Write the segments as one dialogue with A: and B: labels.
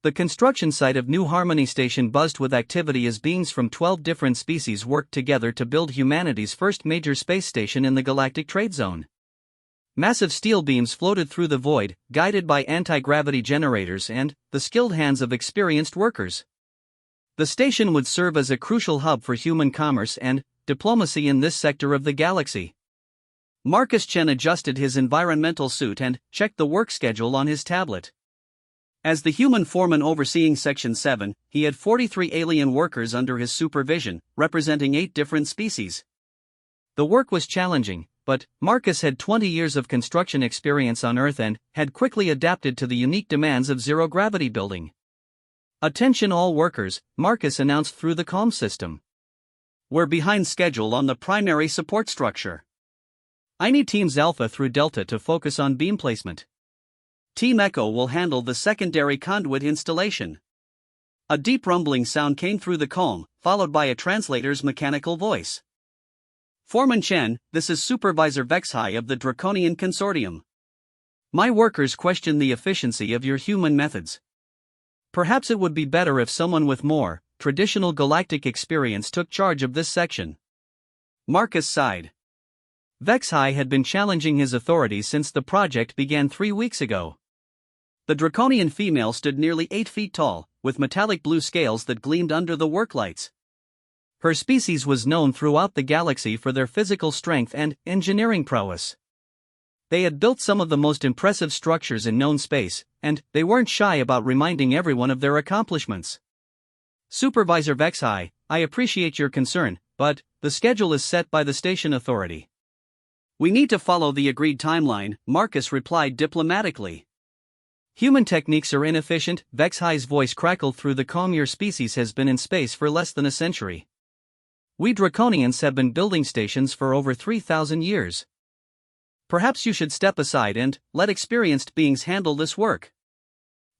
A: The construction site of New Harmony Station buzzed with activity as beings from 12 different species worked together to build humanity's first major space station in the galactic trade zone. Massive steel beams floated through the void, guided by anti-gravity generators and the skilled hands of experienced workers. The station would serve as a crucial hub for human commerce and diplomacy in this sector of the galaxy. Marcus Chen adjusted his environmental suit and checked the work schedule on his tablet. As the human foreman overseeing Section 7, he had 43 alien workers under his supervision, representing 8 different species. The work was challenging, but Marcus had 20 years of construction experience on Earth and had quickly adapted to the unique demands of zero-gravity building. "Attention all workers," Marcus announced through the comm system. "We're behind schedule on the primary support structure. I need Teams Alpha through Delta to focus on beam placement. Team Echo will handle the secondary conduit installation." A deep rumbling sound came through the comm, followed by a translator's mechanical voice. "Foreman Chen, this is Supervisor Vexhai of the Draconian Consortium. My workers question the efficiency of your human methods. Perhaps it would be better if someone with more traditional galactic experience took charge of this section." Marcus sighed. Vexhai had been challenging his authority since the project began 3 weeks ago. The Draconian female stood nearly 8 feet tall, with metallic blue scales that gleamed under the work lights. Her species was known throughout the galaxy for their physical strength and engineering prowess. They had built some of the most impressive structures in known space, and they weren't shy about reminding everyone of their accomplishments. "Supervisor Vexhai, I appreciate your concern, but the schedule is set by the station authority. We need to follow the agreed timeline," Marcus replied diplomatically. "Human techniques are inefficient," Vexhai's voice crackled through the comm. "Your species has been in space for less than a century. We Draconians have been building stations for over 3,000 years. Perhaps you should step aside and let experienced beings handle this work."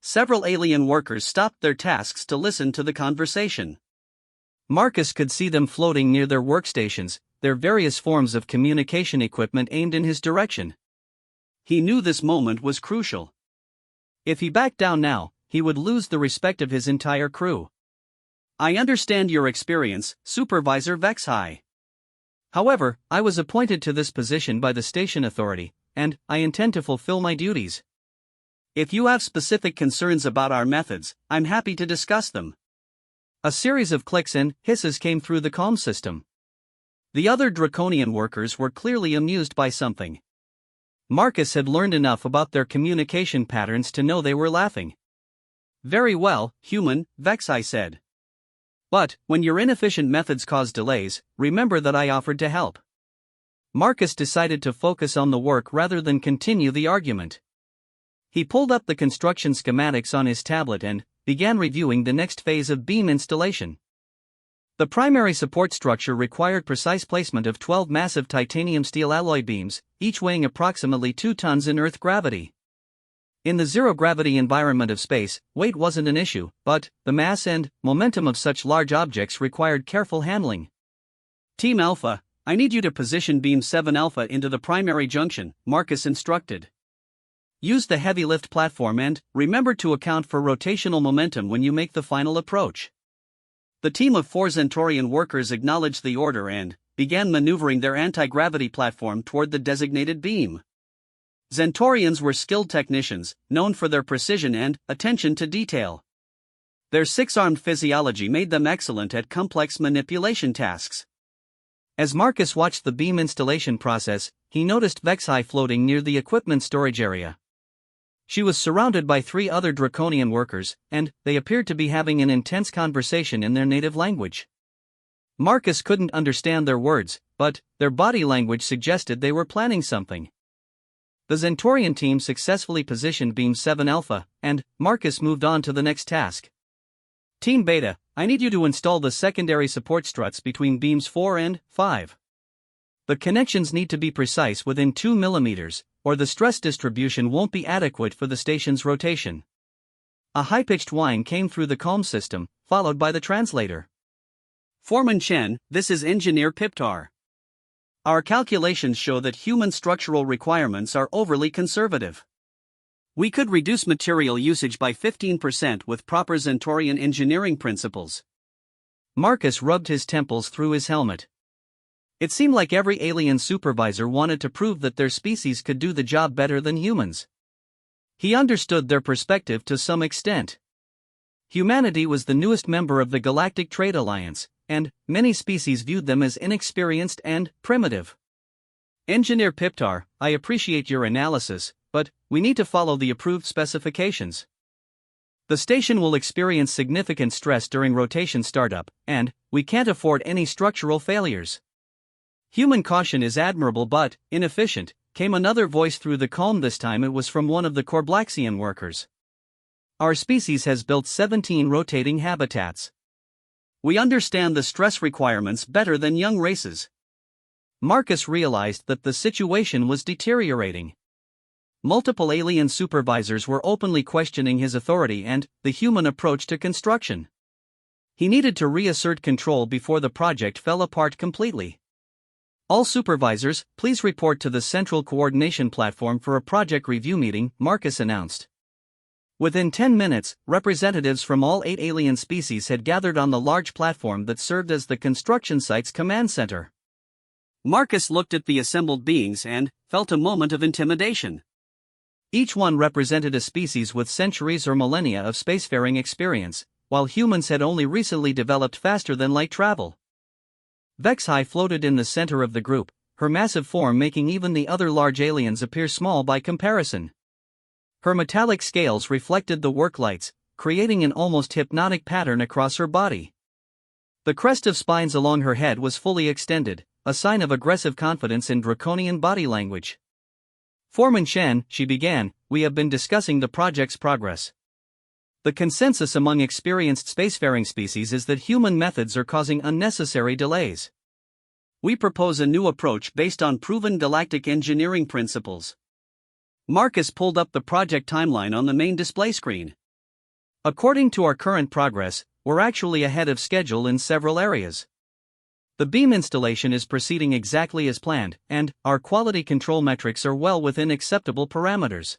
A: Several alien workers stopped their tasks to listen to the conversation. Marcus could see them floating near their workstations, their various forms of communication equipment aimed in his direction. He knew this moment was crucial. If he backed down now, he would lose the respect of his entire crew. "I understand your experience, Supervisor Vexhai. However, I was appointed to this position by the station authority, and I intend to fulfill my duties. If you have specific concerns about our methods, I'm happy to discuss them." A series of clicks and hisses came through the comm system. The other Draconian workers were clearly amused by something. Marcus had learned enough about their communication patterns to know they were laughing. "Very well, human," Vexhai said. "But, when your inefficient methods cause delays, remember that I offered to help." Marcus decided to focus on the work rather than continue the argument. He pulled up the construction schematics on his tablet and began reviewing the next phase of beam installation. The primary support structure required precise placement of 12 massive titanium steel alloy beams, each weighing approximately 2 tons in Earth gravity. In the zero-gravity environment of space, weight wasn't an issue, but the mass and momentum of such large objects required careful handling. "Team Alpha, I need you to position Beam 7 Alpha into the primary junction," Marcus instructed. "Use the heavy lift platform and remember to account for rotational momentum when you make the final approach." The team of 4 Zentorian workers acknowledged the order and began maneuvering their anti-gravity platform toward the designated beam. Zentorians were skilled technicians, known for their precision and attention to detail. Their 6-armed physiology made them excellent at complex manipulation tasks. As Marcus watched the beam installation process, he noticed Vexhai floating near the equipment storage area. She was surrounded by 3 other Draconian workers, and they appeared to be having an intense conversation in their native language. Marcus couldn't understand their words, but their body language suggested they were planning something. The Zentorian team successfully positioned Beam 7 Alpha, and Marcus moved on to the next task. "Team Beta, I need you to install the secondary support struts between beams 4 and 5. The connections need to be precise within 2 mm, or the stress distribution won't be adequate for the station's rotation." A high-pitched whine came through the comm system, followed by the translator. "Foreman Chen, this is Engineer Piptar. Our calculations show that human structural requirements are overly conservative.
B: We could reduce material usage by 15% with proper Zentorian engineering principles.
A: Marcus rubbed his temples through his helmet. It seemed like every alien supervisor wanted to prove that their species could do the job better than humans. He understood their perspective to some extent. Humanity was the newest member of the Galactic Trade Alliance, and many species viewed them as inexperienced and primitive. Engineer Piptar, I appreciate your analysis, but we need to follow the approved specifications. The station will experience significant stress during rotation startup, and we can't afford any structural failures. Human caution is admirable but inefficient, came another voice through the calm. This time it was from one of the Corblaxian workers. Our species has built 17 rotating habitats. We understand the stress requirements better than young races. Marcus realized that the situation was deteriorating. Multiple alien supervisors were openly questioning his authority and the human approach to construction. He needed to reassert control before the project fell apart completely. All supervisors, please report to the Central Coordination Platform for a project review meeting, Marcus announced. Within 10 minutes, representatives from all 8 alien species had gathered on the large platform that served as the construction site's command center.
B: Marcus looked at the assembled beings and felt a moment of intimidation.
A: Each one represented a species with centuries or millennia of spacefaring experience, while humans had only recently developed faster-than-light travel. Vexhai floated in the center of the group, her massive form making even the other large aliens appear small by comparison. Her metallic scales reflected the work lights, creating an almost hypnotic pattern across her body. The crest of spines along her head was fully extended, a sign of aggressive confidence in draconian body language. Foreman Shen, she began, we have been discussing the project's progress. The consensus among experienced spacefaring species is that human methods are causing unnecessary delays. We propose a new approach based on proven galactic engineering principles. Marcus pulled up the project timeline on the main display screen. According to our current progress, we're actually ahead of schedule in several areas. The beam installation is proceeding exactly as planned, and our quality control metrics are well within acceptable parameters.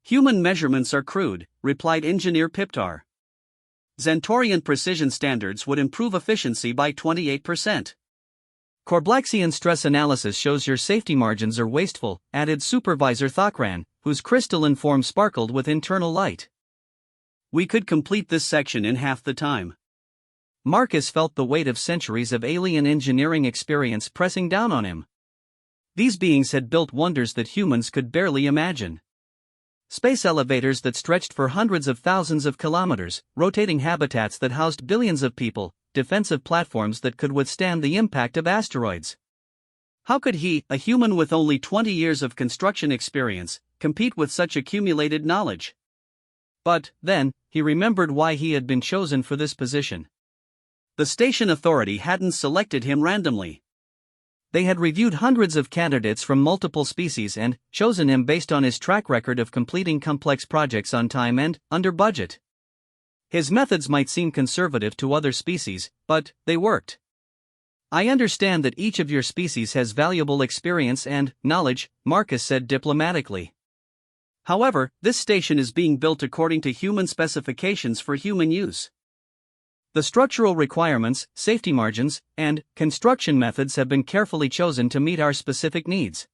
A: Human measurements are crude, replied Engineer Piptar. Zentorian precision standards would improve efficiency by 28%. Corblaxian stress analysis shows your safety margins are wasteful, added Supervisor Thokran, whose crystalline form sparkled with internal light. We could complete this section in half the time. Marcus felt the weight of centuries of alien engineering experience pressing down on him. These beings had built wonders that humans could barely imagine. Space elevators that stretched for hundreds of thousands of kilometers, rotating habitats that housed billions of people, defensive platforms that could withstand the impact of asteroids. How could he, a human with only 20 years of construction experience, compete with such accumulated knowledge? But, then, he remembered why he had been chosen for this position. The station authority hadn't selected him randomly. They had reviewed hundreds of candidates from multiple species and chosen him based on his track record of completing complex projects on time and under budget. His methods might seem conservative to other species, but they worked. I understand that each of your species has valuable experience and knowledge, Marcus said diplomatically. However, this station is being built according to human specifications for human use. The structural requirements, safety margins, and construction methods have been carefully chosen to meet our specific needs.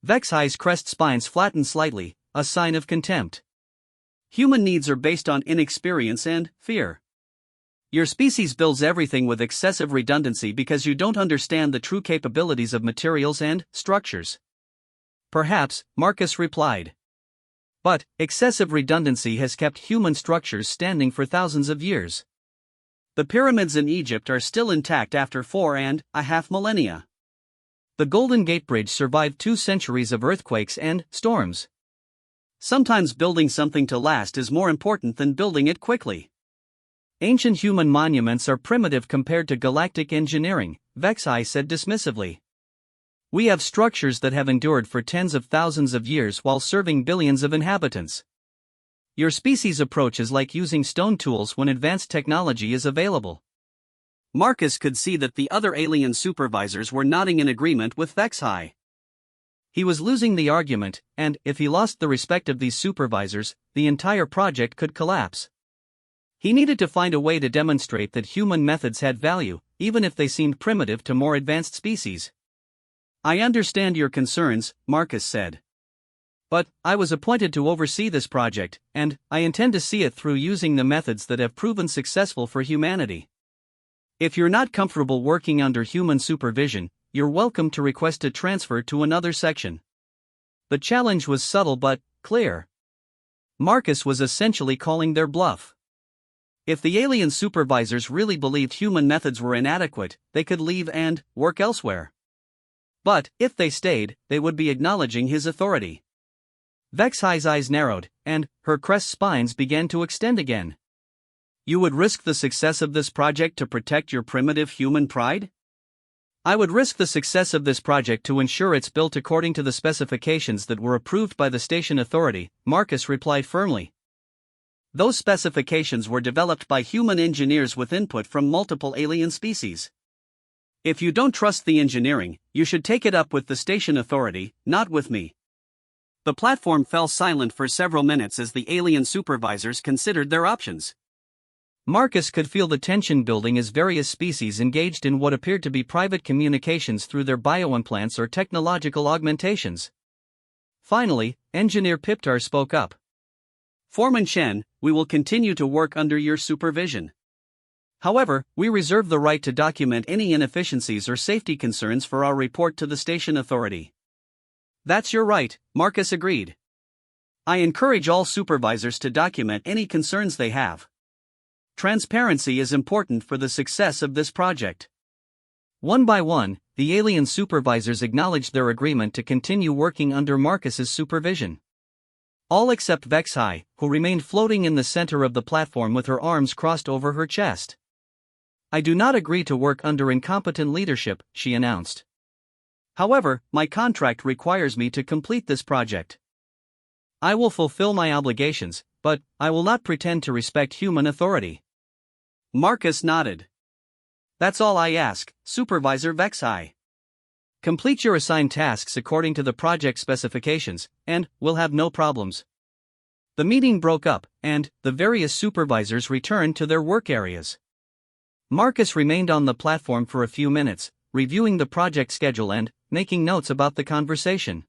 A: Vexhai's crest spines flattened slightly, a sign of contempt. Human needs are based on inexperience and fear. Your species builds everything with excessive redundancy because you don't understand the true capabilities of materials and structures. Perhaps, Marcus replied. But excessive redundancy has kept human structures standing for thousands of years. The pyramids in Egypt are still intact after 4.5 millennia. The Golden Gate Bridge survived 2 centuries of earthquakes and storms. Sometimes building something to last is more important than building it quickly. Ancient human monuments are primitive compared to galactic engineering, Vexhai said dismissively. We have structures that have endured for tens of thousands of years while serving billions of inhabitants. Your species' approach is like using stone tools when advanced technology is available. Marcus could see that the other alien supervisors were nodding in agreement with Vexhai. He was losing the argument, and if he lost the respect of these supervisors, the entire project could collapse. He needed to find a way to demonstrate that human methods had value, even if they seemed primitive to more advanced species.
B: I understand your concerns, Marcus said.
A: But I was appointed to oversee this project, and I intend to see it through using the methods that have proven successful for humanity. If you're not comfortable working under human supervision, you're welcome to request a transfer to another section. The challenge was subtle but clear. Marcus was essentially calling their bluff. If the alien supervisors really believed human methods were inadequate, they could leave and work elsewhere. But if they stayed, they would be acknowledging his authority. Vexhi's eyes narrowed, and her crest spines began to extend again. You would risk the success of this project to protect your primitive human pride? I would risk the success of this project to ensure it's built according to the specifications that were approved by the station authority, Marcus replied firmly. Those specifications were developed by human engineers with input from multiple alien species. If you don't trust the engineering, you should take it up with the station authority, not with me. The platform fell silent for several minutes as the alien supervisors considered their options. Marcus could feel the tension building as various species engaged in what appeared to be private communications through their bioimplants or technological augmentations. Finally, Engineer Piptar spoke up.
B: Foreman Chen, we will continue to work under your supervision.
A: However, we reserve the right to document any inefficiencies or safety concerns for our report to the station authority.
B: That's your right, Marcus agreed. I encourage all supervisors to document any concerns they have. Transparency is important for the success of this project.
A: One by one, the alien supervisors acknowledged their agreement to continue working under Marcus's supervision. All except Vexhi, who remained floating in the center of the platform with her arms crossed over her chest. I do not agree to work under incompetent leadership, she announced. However, my contract requires me to complete this project. I will fulfill my obligations, but I will not pretend to respect human authority.
B: Marcus nodded.
A: That's all I ask, Supervisor Vexhi. Complete your assigned tasks according to the project specifications, and we'll have no problems. The meeting broke up, and the various supervisors returned to their work areas. Marcus remained on the platform for a few minutes, reviewing the project schedule and making notes about the conversation.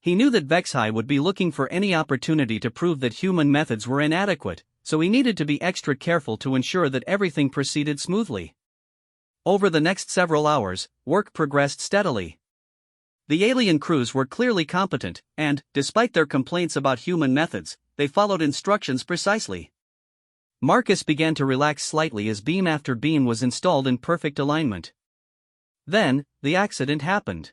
A: He knew that Vexhi would be looking for any opportunity to prove that human methods were inadequate, so he needed to be extra careful to ensure that everything proceeded smoothly. Over the next several hours, work progressed steadily. The alien crews were clearly competent, and, despite their complaints about human methods, they followed instructions precisely. Marcus began to relax slightly as beam after beam was installed in perfect alignment. Then, the accident happened.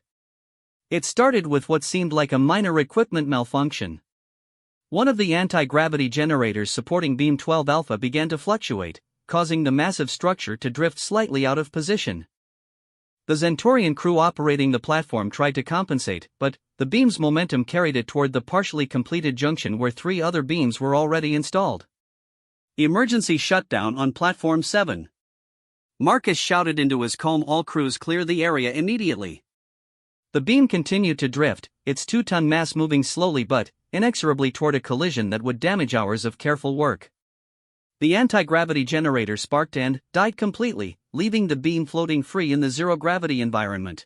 A: It started with what seemed like a minor equipment malfunction. One of the anti-gravity generators supporting beam 12 alpha began to fluctuate, causing the massive structure to drift slightly out of position. The Zentorian crew operating the platform tried to compensate, but the beam's momentum carried it toward the partially completed junction where 3 other beams were already installed.
B: Emergency shutdown on Platform 7. Marcus shouted into his comb, all crews clear the area immediately.
A: The beam continued to drift, its 2-ton mass moving slowly but inexorably toward a collision that would damage hours of careful work. The anti-gravity generator sparked and died completely, leaving the beam floating free in the zero-gravity environment.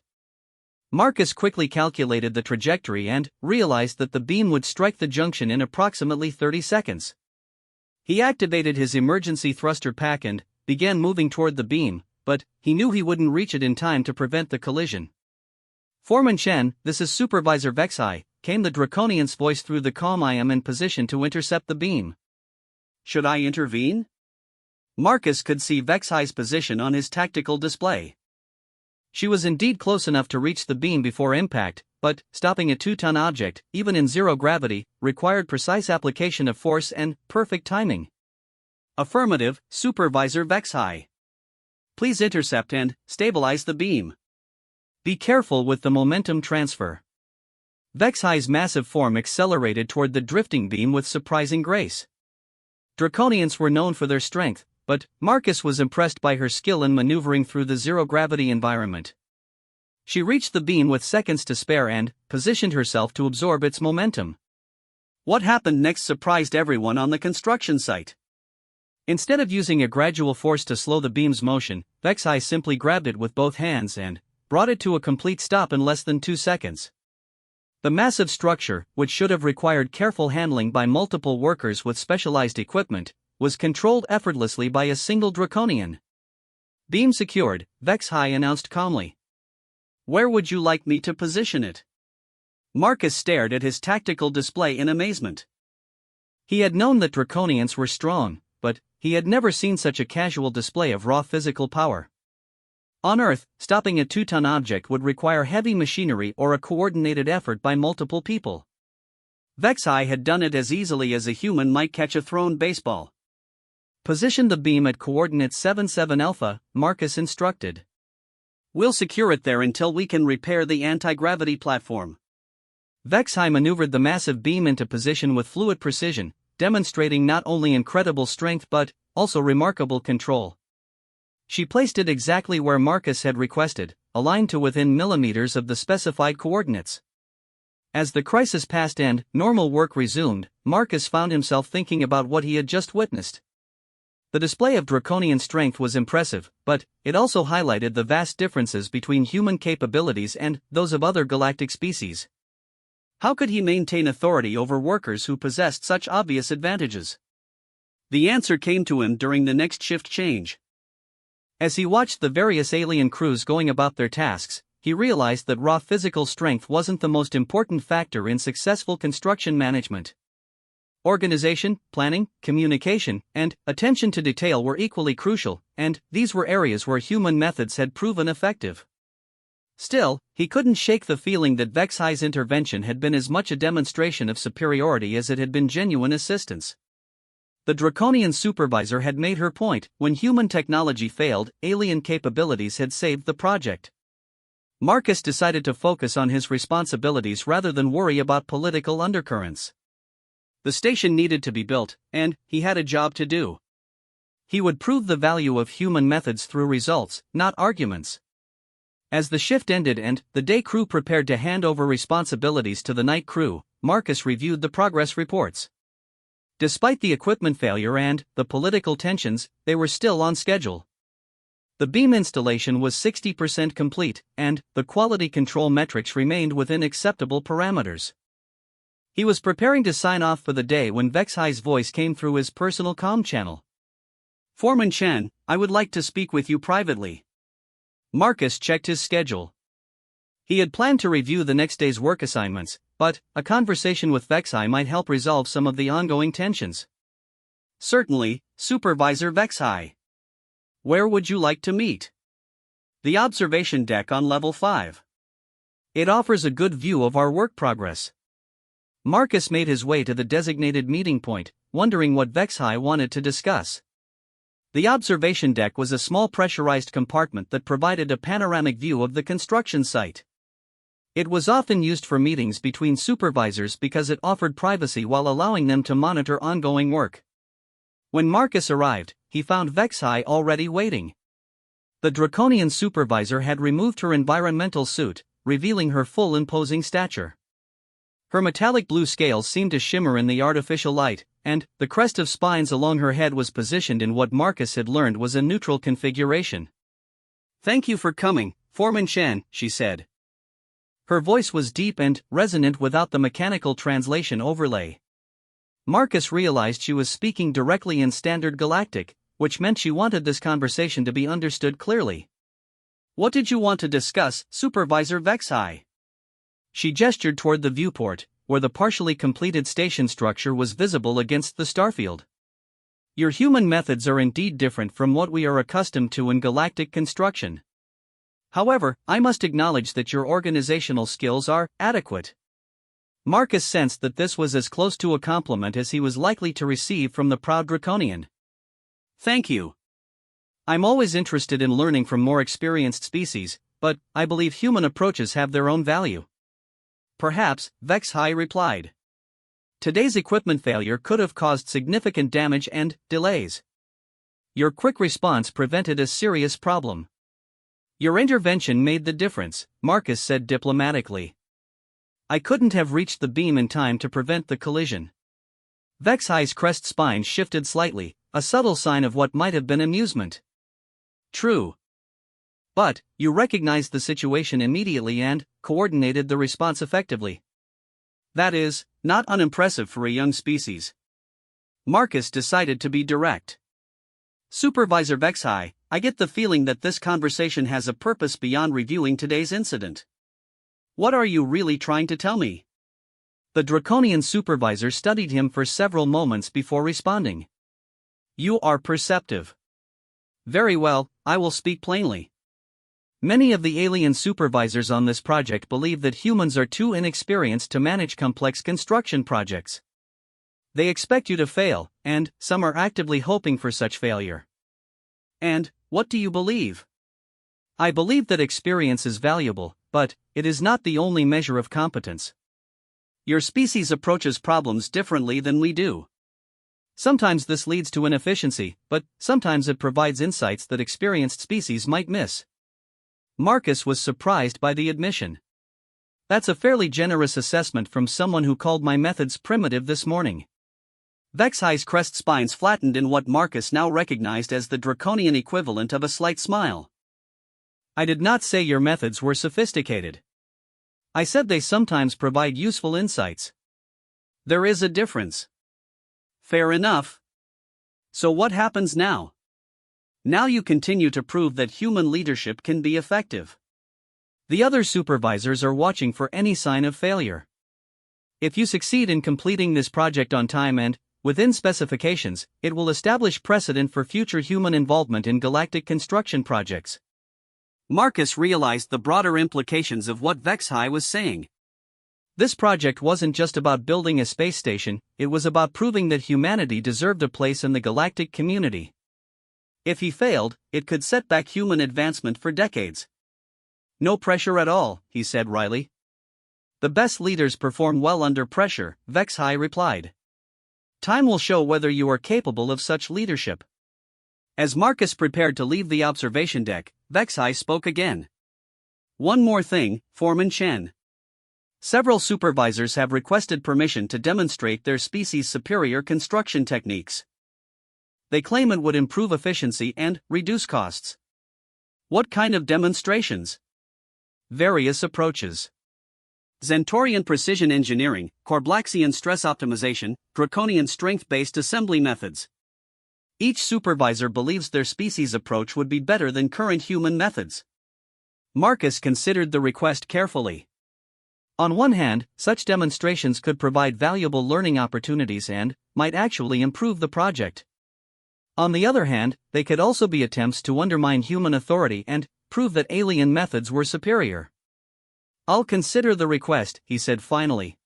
A: Marcus quickly calculated the trajectory and realized that the beam would strike the junction in approximately 30 seconds. He activated his emergency thruster pack and began moving toward the beam, but he knew he wouldn't reach it in time to prevent the collision. Foreman Chen, this is Supervisor Vexhi, came the Draconian's voice through the comm. I am in position to intercept the beam.
B: Should I intervene? Marcus could see Vexhi's position on his tactical display.
A: She was indeed close enough to reach the beam before impact, but stopping a 2-ton object, even in zero gravity, required precise application of force and perfect timing.
B: Affirmative, Supervisor Vexhi. Please intercept and stabilize the beam.
A: Be careful with the momentum transfer. Vexhi's massive form accelerated toward the drifting beam with surprising grace. Draconians were known for their strength, but Marcus was impressed by her skill in maneuvering through the zero-gravity environment. She reached the beam with seconds to spare and positioned herself to absorb its momentum.
B: What happened next surprised everyone on the construction site.
A: Instead of using a gradual force to slow the beam's motion, Vexai simply grabbed it with both hands and brought it to a complete stop in less than 2 seconds. The massive structure, which should have required careful handling by multiple workers with specialized equipment, was controlled effortlessly by a single draconian.
B: Beam secured, Vexai announced calmly. Where would you like me to position it? Marcus stared at his tactical display in amazement.
A: He had known that draconians were strong, but he had never seen such a casual display of raw physical power. On Earth, stopping a 2-ton object would require heavy machinery or a coordinated effort by multiple people.
B: Vexai had done it as easily as a human might catch a thrown baseball.
A: Position the beam at coordinates 77 Alpha, Marcus instructed.
B: We'll secure it there until we can repair the anti-gravity platform.
A: Vexai maneuvered the massive beam into position with fluid precision, demonstrating not only incredible strength but also remarkable control. She placed it exactly where Marcus had requested, aligned to within millimeters of the specified coordinates. As the crisis passed and normal work resumed, Marcus found himself thinking about what he had just witnessed. The display of draconian strength was impressive, but it also highlighted the vast differences between human capabilities and those of other galactic species.
B: How could he maintain authority over workers who possessed such obvious advantages? The answer came to him during the next shift change.
A: As he watched the various alien crews going about their tasks, he realized that raw physical strength wasn't the most important factor in successful construction management. Organization, planning, communication, and attention to detail were equally crucial, and these were areas where human methods had proven effective. Still, he couldn't shake the feeling that Vexai's intervention had been as much a demonstration of superiority as it had been genuine assistance. The draconian supervisor had made her point: when human technology failed, alien capabilities had saved the project. Marcus decided to focus on his responsibilities rather than worry about political undercurrents.
B: The station needed to be built, and he had a job to do.
A: He would prove the value of human methods through results, not arguments. As the shift ended and the day crew prepared to hand over responsibilities to the night crew, Marcus reviewed the progress reports. Despite the equipment failure and the political tensions, they were still on schedule. The beam installation was 60% complete, and the quality control metrics remained within acceptable parameters. He was preparing to sign off for the day when Vexai's voice came through his personal comm channel.
B: Foreman Chen, I would like to speak with you privately.
A: Marcus checked his schedule. He had planned to review the next day's work assignments, but a conversation with Vexai might help resolve some of the ongoing tensions.
B: Certainly, Supervisor Vexai. Where would you like to meet?
A: The observation deck on level 5. It offers a good view of our work progress. Marcus made his way to the designated meeting point, wondering what Vexai wanted to discuss. The observation deck was a small pressurized compartment that provided a panoramic view of the construction site. It was often used for meetings between supervisors because it offered privacy while allowing them to monitor ongoing work. When Marcus arrived, he found Vexai already waiting. The draconian supervisor had removed her environmental suit, revealing her full imposing stature. Her metallic blue scales seemed to shimmer in the artificial light, and the crest of spines along her head was positioned in what Marcus had learned was a neutral configuration.
B: "Thank you for coming, Foreman Chen," she said.
A: Her voice was deep and resonant without the mechanical translation overlay. Marcus realized she was speaking directly in Standard Galactic, which meant she wanted this conversation to be understood clearly.
B: "What did you want to discuss, Supervisor Vexai?"
A: She gestured toward the viewport, where the partially completed station structure was visible against the starfield. "Your human methods are indeed different from what we are accustomed to in galactic construction. However, I must acknowledge that your organizational skills are adequate." Marcus sensed that this was as close to a compliment as he was likely to receive from the proud draconian.
B: "Thank you.
A: I'm always interested in learning from more experienced species, but I believe human approaches have their own value."
B: "Perhaps," Vexai replied.
A: "Today's equipment failure could have caused significant damage and delays. Your quick response prevented a serious problem. Your intervention made the difference, Marcus said diplomatically. I couldn't have reached the beam in time to prevent the collision. Vexhi's crest spine shifted slightly, a subtle sign of what might have been amusement. True. But, you recognized the situation immediately and coordinated the response effectively. That is, not unimpressive for a young species. Marcus decided to be direct. Supervisor Vexhi, I get the feeling that this conversation has a purpose beyond reviewing today's incident. What are you really trying to tell me? The draconian supervisor studied him for several moments before responding. You are perceptive. Very well, I will speak plainly. Many of the alien supervisors on this project believe that humans are too inexperienced to manage complex construction projects. They expect you to fail, and some are actively hoping for such failure. And, what do you believe? I believe that experience is valuable, but it is not the only measure of competence. Your species approaches problems differently than we do. Sometimes this leads to inefficiency, but sometimes it provides insights that experienced species might miss. Marcus was surprised by the admission. That's a fairly generous assessment from someone who called my methods primitive this morning. Vexhi's crest spines flattened in what Marcus now recognized as the draconian equivalent of a slight smile. I did not say your methods were sophisticated. I said they sometimes provide useful insights. There is a difference. Fair enough. So what happens now? Now you continue to prove that human leadership can be effective. The other supervisors are watching for any sign of failure. If you succeed in completing this project on time and, within specifications, it will establish precedent for future human involvement in galactic construction projects. Marcus realized the broader implications of what Vexhi was saying. This project wasn't just about building a space station, it was about proving that humanity deserved a place in the galactic community. If he failed, it could set back human advancement for decades. No pressure at all, he said wryly. The best leaders perform well under pressure, Vexhi replied. Time will show whether you are capable of such leadership. As Marcus prepared to leave the observation deck, Vexhi spoke again. One more thing, Foreman Chen. Several supervisors have requested permission to demonstrate their species' superior construction techniques. They claim it would improve efficiency and reduce costs. What kind of demonstrations? Various approaches. Zentorian precision engineering, Corblaxian stress optimization, draconian strength-based assembly methods. Each supervisor believes their species' approach would be better than current human methods. Marcus considered the request carefully. On one hand, such demonstrations could provide valuable learning opportunities and might actually improve the project. On the other hand, they could also be attempts to undermine human authority and prove that alien methods were superior. I'll consider the request, he said finally.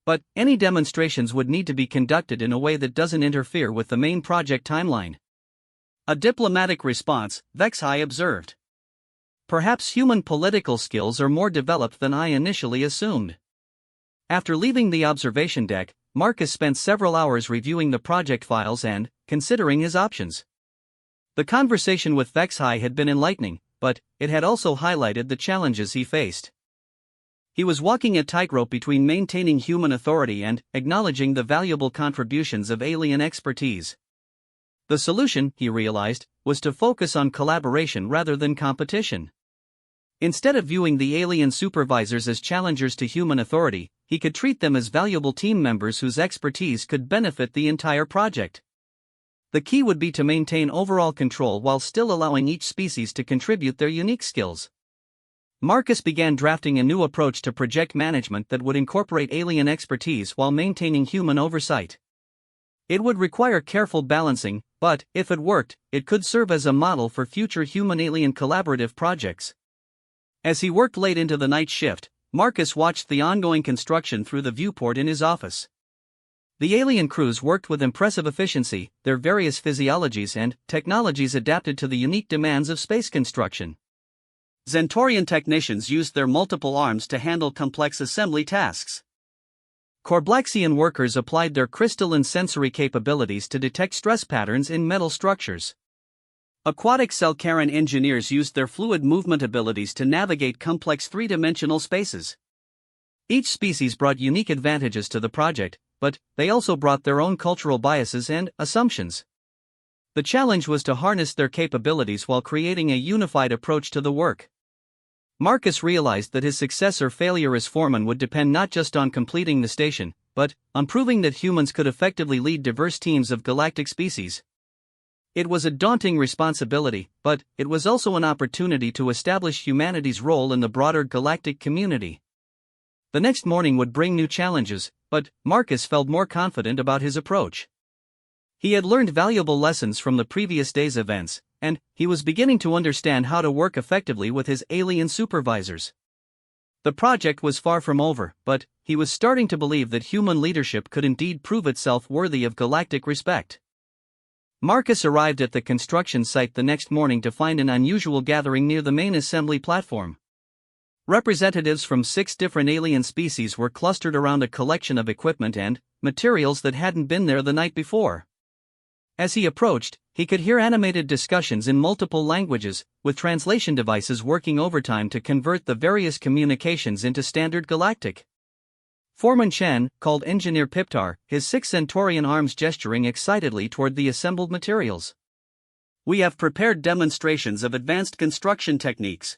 A: But any demonstrations would need to be conducted in a way that doesn't interfere with the main project timeline. A diplomatic response, Vexhi observed. Perhaps human political skills are more developed than I initially assumed. After leaving the observation deck, Marcus spent several hours reviewing the project files and considering his options. The conversation with Vexhi had been enlightening, but it had also highlighted the challenges he faced. He was walking a tightrope between maintaining human authority and acknowledging the valuable contributions of alien expertise. The solution, he realized, was to focus on collaboration rather than competition. Instead of viewing the alien supervisors as challengers to human authority, he could treat them as valuable team members whose expertise could benefit the entire project. The key would be to maintain overall control while still allowing each species to contribute their unique skills. Marcus began drafting a new approach to project management that would incorporate alien expertise while maintaining human oversight. It would require careful balancing, but, if it worked, it could serve as a model for future human-alien collaborative projects. As he worked late into the night shift, Marcus watched the ongoing construction through the viewport in his office. The alien crews worked with impressive efficiency, their various physiologies and technologies adapted to the unique demands of space construction. Zentorian technicians used their multiple arms to handle complex assembly tasks. Corblaxian workers applied their crystalline sensory capabilities to detect stress patterns in metal structures.
B: Aquatic Selkaran engineers used their fluid movement abilities to navigate complex three-dimensional spaces.
A: Each species brought unique advantages to the project, but they also brought their own cultural biases and assumptions. The challenge was to harness their capabilities while creating a unified approach to the work. Marcus realized that his success or failure as foreman would depend not just on completing the station, but on proving that humans could effectively lead diverse teams of galactic species. It was a daunting responsibility, but it was also an opportunity to establish humanity's role in the broader galactic community. The next morning would bring new challenges, but Marcus felt more confident about his approach. He had learned valuable lessons from the previous day's events, and he was beginning to understand how to work effectively with his alien supervisors. The project was far from over, but he was starting to believe that human leadership could indeed prove itself worthy of galactic respect. Marcus arrived at the construction site the next morning to find an unusual gathering near the main assembly platform. Representatives from 6 different alien species were clustered around a collection of equipment and materials that hadn't been there the night before. As he approached, he could hear animated discussions in multiple languages, with translation devices working overtime to convert the various communications into standard galactic. Foreman Chen called Engineer Piptar, his 6 Centaurian arms gesturing excitedly toward the assembled materials.
B: We have prepared demonstrations of advanced construction techniques.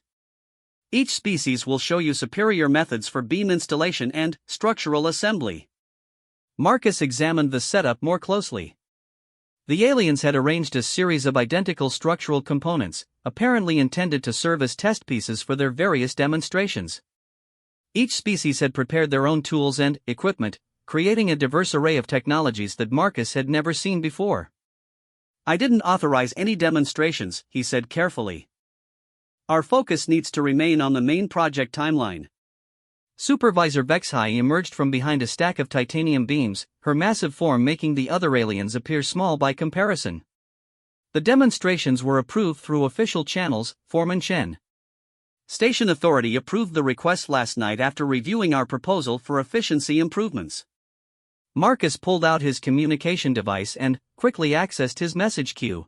B: Each species will show you superior methods for beam installation and structural assembly.
A: Marcus examined the setup more closely. The aliens had arranged a series of identical structural components, apparently intended to serve as test pieces for their various demonstrations. Each species had prepared their own tools and equipment, creating a diverse array of technologies that Marcus had never seen before.
B: I didn't authorize any demonstrations, he said carefully. Our focus needs to remain on the main project timeline.
A: Supervisor Vexhai emerged from behind a stack of titanium beams, her massive form making the other aliens appear small by comparison. The demonstrations were approved through official channels, Foreman Chen.
B: Station Authority approved the request last night after reviewing our proposal for efficiency improvements.
A: Marcus pulled out his communication device and quickly accessed his message queue.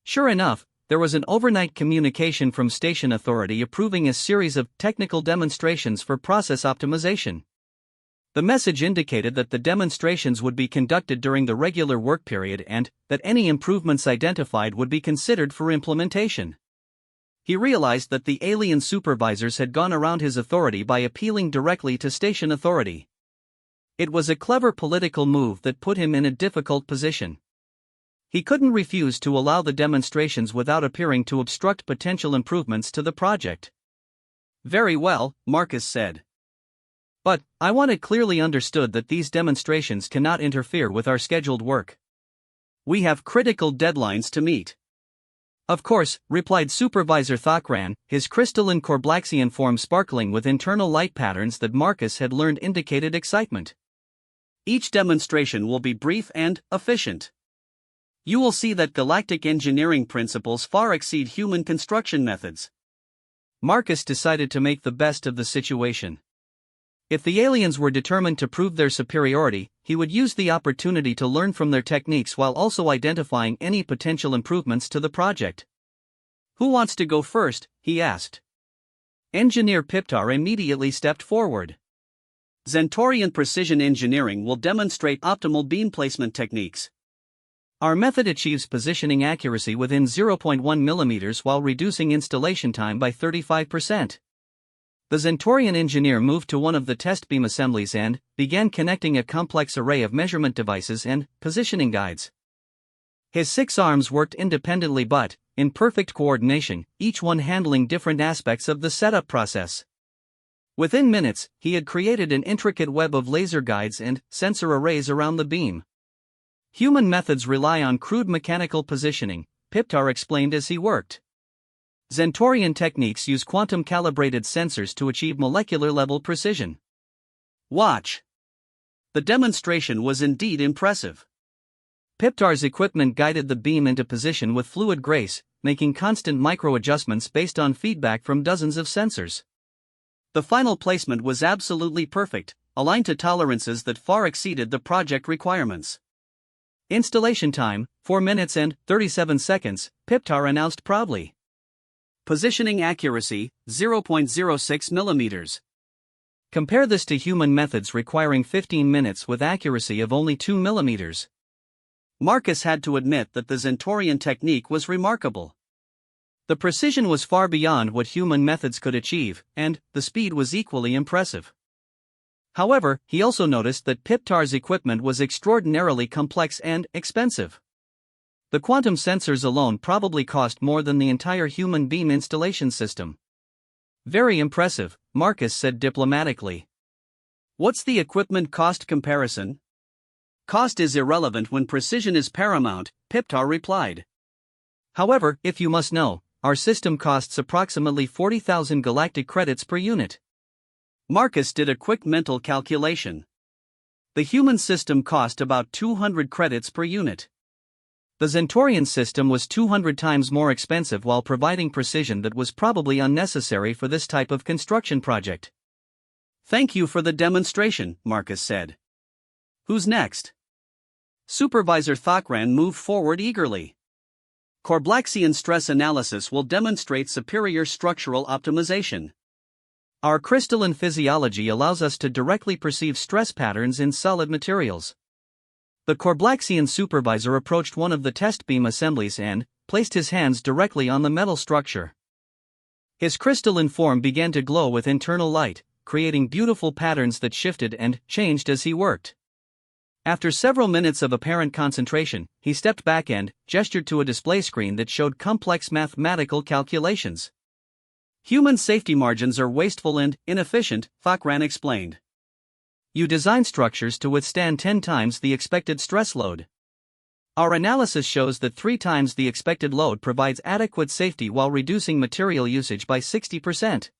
A: Sure enough, there was an overnight communication from Station Authority approving a series of technical demonstrations for process optimization. The message indicated that the demonstrations would be conducted during the regular work period and that any improvements identified would be considered for implementation. He realized that the alien supervisors had gone around his authority by appealing directly to Station Authority. It was a clever political move that put him in a difficult position. He couldn't refuse to allow the demonstrations without appearing to obstruct potential improvements to the project.
B: Very well, Marcus said.
A: But I want it clearly understood that these demonstrations cannot interfere with our scheduled work.
B: We have critical deadlines to meet.
A: Of course, replied Supervisor Thakran, his crystalline Corblaxian form sparkling with internal light patterns that Marcus had learned indicated excitement.
B: Each demonstration will be brief and efficient. You will see that galactic engineering principles far exceed human construction methods.
A: Marcus decided to make the best of the situation. If the aliens were determined to prove their superiority, he would use the opportunity to learn from their techniques while also identifying any potential improvements to the project.
B: Who wants to go first? He asked.
A: Engineer Piptar immediately stepped forward.
B: Centaurian precision engineering will demonstrate optimal beam placement techniques.
A: Our method achieves positioning accuracy within 0.1 mm while reducing installation time by 35%. The Centaurian engineer moved to one of the test beam assemblies and began connecting a complex array of measurement devices and positioning guides. His 6 arms worked independently but, in perfect coordination, each one handling different aspects of the setup process. Within minutes, he had created an intricate web of laser guides and sensor arrays around the beam. Human methods rely on crude mechanical positioning, Piptar explained as he worked. Centaurian techniques use quantum-calibrated sensors to achieve molecular-level precision.
B: Watch. The demonstration was indeed impressive.
A: Piptar's equipment guided the beam into position with fluid grace, making constant micro-adjustments based on feedback from dozens of sensors.
B: The final placement was absolutely perfect, aligned to tolerances that far exceeded the project requirements.
A: Installation time, 4 minutes and 37 seconds, Piptar announced proudly.
B: Positioning accuracy, 0.06 millimeters.
A: Compare this to human methods requiring 15 minutes with accuracy of only 2 millimeters.
B: Marcus had to admit that the Zentorian technique was remarkable.
A: The precision was far beyond what human methods could achieve, and the speed was equally impressive. However, he also noticed that Piptar's equipment was extraordinarily complex and expensive. The quantum sensors alone probably cost more than the entire human beam installation system. Very impressive, Marcus said diplomatically.
B: What's the equipment cost comparison? Cost is irrelevant when precision is paramount, Piptar replied.
A: However, if you must know, our system costs approximately 40,000 galactic credits per unit.
B: Marcus did a quick mental calculation. The human system cost about 200 credits per unit.
A: The Zentorian system was 200 times more expensive while providing precision that was probably unnecessary for this type of construction project.
B: Thank you for the demonstration, Marcus said. Who's next? Supervisor Thakran moved forward eagerly. Corblaxian stress analysis will demonstrate superior structural optimization.
A: Our crystalline physiology allows us to directly perceive stress patterns in solid materials. The Corblaxian supervisor approached one of the test beam assemblies and placed his hands directly on the metal structure. His crystalline form began to glow with internal light, creating beautiful patterns that shifted and changed as he worked. After several minutes of apparent concentration, he stepped back and gestured to a display screen that showed complex mathematical calculations.
B: Human safety margins are wasteful and inefficient, Thakran explained.
A: You design structures to withstand 10 times the expected stress load. Our analysis shows that 3 times the expected load provides adequate safety while reducing material usage by 60%.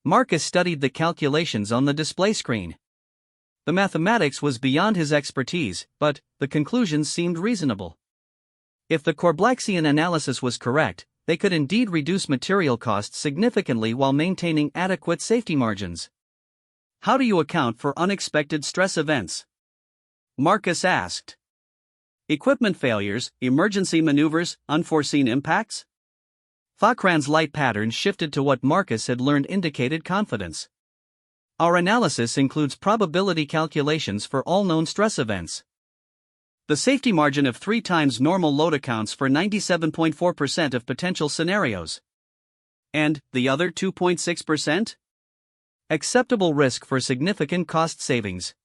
A: Marcus studied the calculations on the display screen. The mathematics was beyond his expertise, but the conclusions seemed reasonable. If the Corblaxian analysis was correct, they could indeed reduce material costs significantly while maintaining adequate safety margins.
B: How do you account for unexpected stress events? Marcus asked. Equipment failures, emergency maneuvers, unforeseen impacts?
A: Thakran's light pattern shifted to what Marcus had learned indicated confidence. Our analysis includes probability calculations for all known stress events.
B: The safety margin of 3 times normal load accounts for 97.4% of potential scenarios. And the other 2.6%?
A: Acceptable risk for significant cost savings.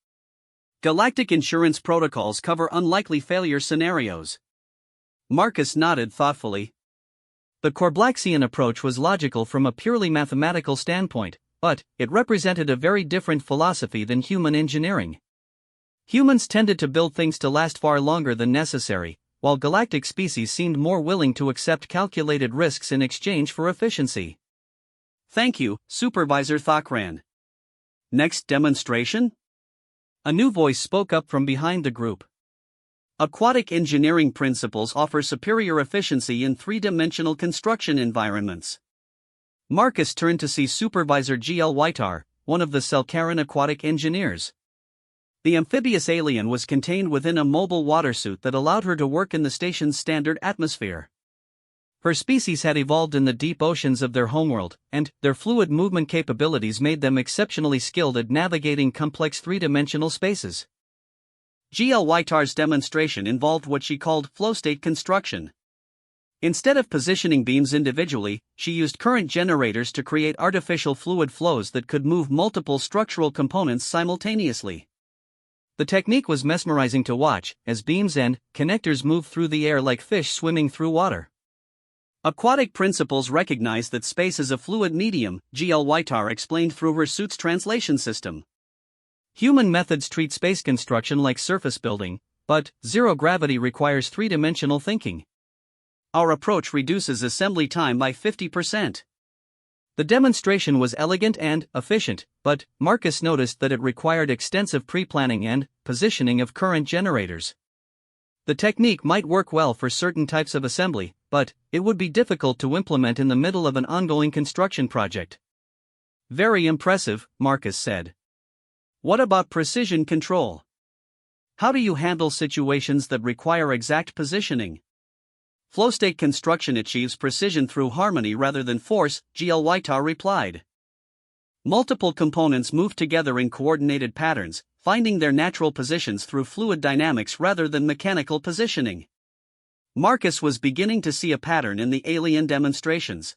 B: Galactic insurance protocols cover unlikely failure scenarios. Marcus nodded thoughtfully.
A: The Corblaxian approach was logical from a purely mathematical standpoint, but it represented a very different philosophy than human engineering. Humans tended to build things to last far longer than necessary, while galactic species seemed more willing to accept calculated risks in exchange for efficiency.
B: Thank you, Supervisor Thakran. Next demonstration?
A: A new voice spoke up from behind the group.
B: Aquatic engineering principles offer superior efficiency in 3-dimensional construction environments.
A: Marcus turned to see Supervisor G.L. Whitar, one of the Selkaran aquatic engineers. The amphibious alien was contained within a mobile water suit that allowed her to work in the station's standard atmosphere. Her species had evolved in the deep oceans of their homeworld, and their fluid movement capabilities made them exceptionally skilled at navigating complex 3-dimensional spaces.
B: G.L. Whitar's demonstration involved what she called flow-state construction. Instead of positioning beams individually, she used current generators to create artificial fluid flows that could move multiple structural components simultaneously. The technique was mesmerizing to watch, as beams and connectors moved through the air like fish swimming through water. Aquatic principles recognize that space is a fluid medium, G.L. Whitar explained through her suit's translation system.
A: Human methods treat space construction like surface building, but zero gravity requires 3-dimensional thinking.
B: Our approach reduces assembly time by 50%.
A: The demonstration was elegant and efficient, but Marcus noticed that it required extensive pre-planning and positioning of current generators. The technique might work well for certain types of assembly, but it would be difficult to implement in the middle of an ongoing construction project.
B: Very impressive, Marcus said. What about precision control? How do you handle situations that require exact positioning? Flow state construction achieves precision through harmony rather than force, HFY replied. Multiple components move together in coordinated patterns, finding their natural positions through fluid dynamics rather than mechanical positioning. Marcus was beginning to see a pattern in the alien demonstrations.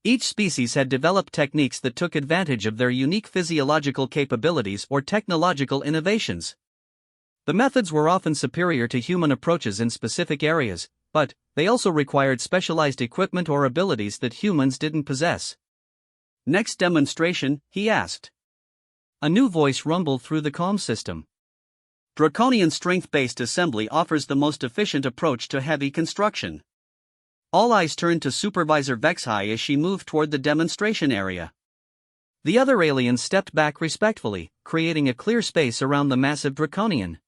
B: Each species had developed techniques that took advantage of their unique physiological capabilities or technological innovations. The methods were often superior to human approaches in specific areas, but they also required specialized equipment or abilities that humans didn't possess. Next demonstration, he asked. A new voice rumbled through the comm system. Draconian strength-based assembly offers the most efficient approach to heavy construction. All eyes turned to Supervisor Vexhai as she moved toward the demonstration area. The other aliens stepped back respectfully, creating a clear space around the massive Draconian.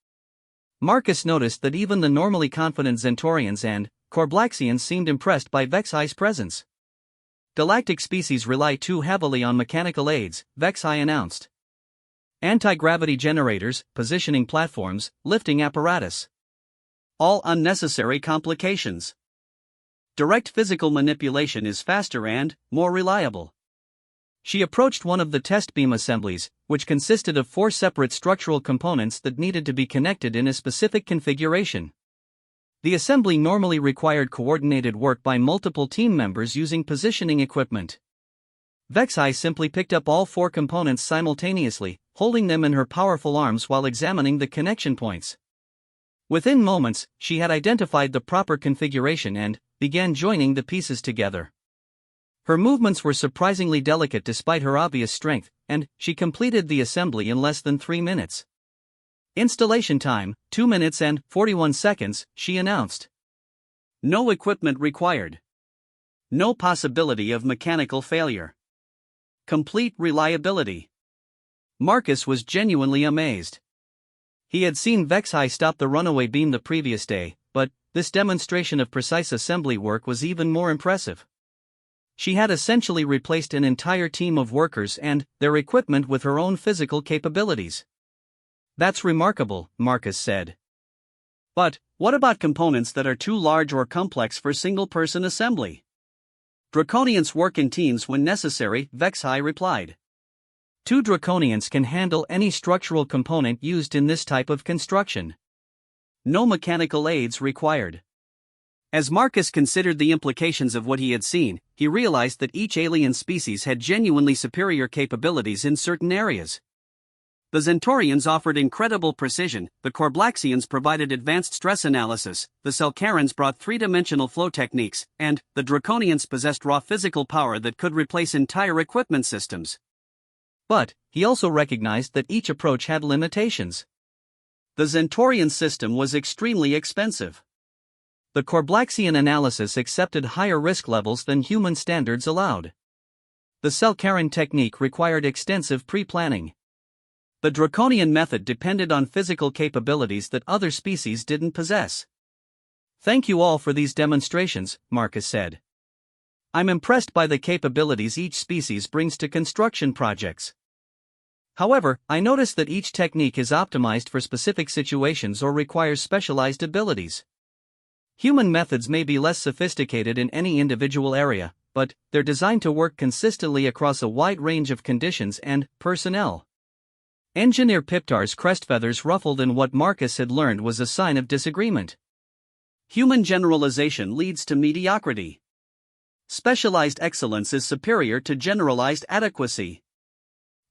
B: Marcus noticed that even the normally confident Zentorians and Corblaxians seemed impressed by Vexhai's presence. Galactic species rely too heavily on mechanical aids, Vexhai announced. Anti-gravity generators, positioning platforms, lifting apparatus. All unnecessary complications. Direct physical manipulation is faster and more reliable. She approached one of the test beam assemblies, which consisted of 4 separate structural components that needed to be connected in a specific configuration. The assembly normally required coordinated work by multiple team members using positioning equipment. Vexhai simply picked up all 4 components simultaneously, holding them in her powerful arms while examining the connection points. Within moments, she had identified the proper configuration and began joining the pieces together. Her movements were surprisingly delicate despite her obvious strength, and she completed the assembly in less than 3 minutes. Installation time, 2 minutes and 41 seconds, she announced. No equipment required. No possibility of mechanical failure. Complete reliability. Marcus was genuinely amazed. He had seen Vexhai stop the runaway beam the previous day, but this demonstration of precise assembly work was even more impressive. She had essentially replaced an entire team of workers and their equipment with her own physical capabilities. That's remarkable, Marcus said. But what about components that are too large or complex for single-person assembly? Draconians work in teams when necessary, Vexhai replied. 2 Draconians can handle any structural component used in this type of construction. No mechanical aids required. As Marcus considered the implications of what he had seen, he realized that each alien species had genuinely superior capabilities in certain areas. The Zentorians offered incredible precision, the Corblaxians provided advanced stress analysis, the Selkarans brought 3-dimensional flow techniques, and the Draconians possessed raw physical power that could replace entire equipment systems. But he also recognized that each approach had limitations. The Zentorian system was extremely expensive. The Corblaxian analysis accepted higher risk levels than human standards allowed. The Selkaran technique required extensive pre-planning. The Draconian method depended on physical capabilities that other species didn't possess. Thank you all for these demonstrations, Marcus said. I'm impressed by the capabilities each species brings to construction projects. However, I noticed that each technique is optimized for specific situations or requires specialized abilities. Human methods may be less sophisticated in any individual area, but they're designed to work consistently across a wide range of conditions and personnel. Engineer Piptar's crest feathers ruffled, and what Marcus had learned was a sign of disagreement. Human generalization leads to mediocrity. Specialized excellence is superior to generalized adequacy.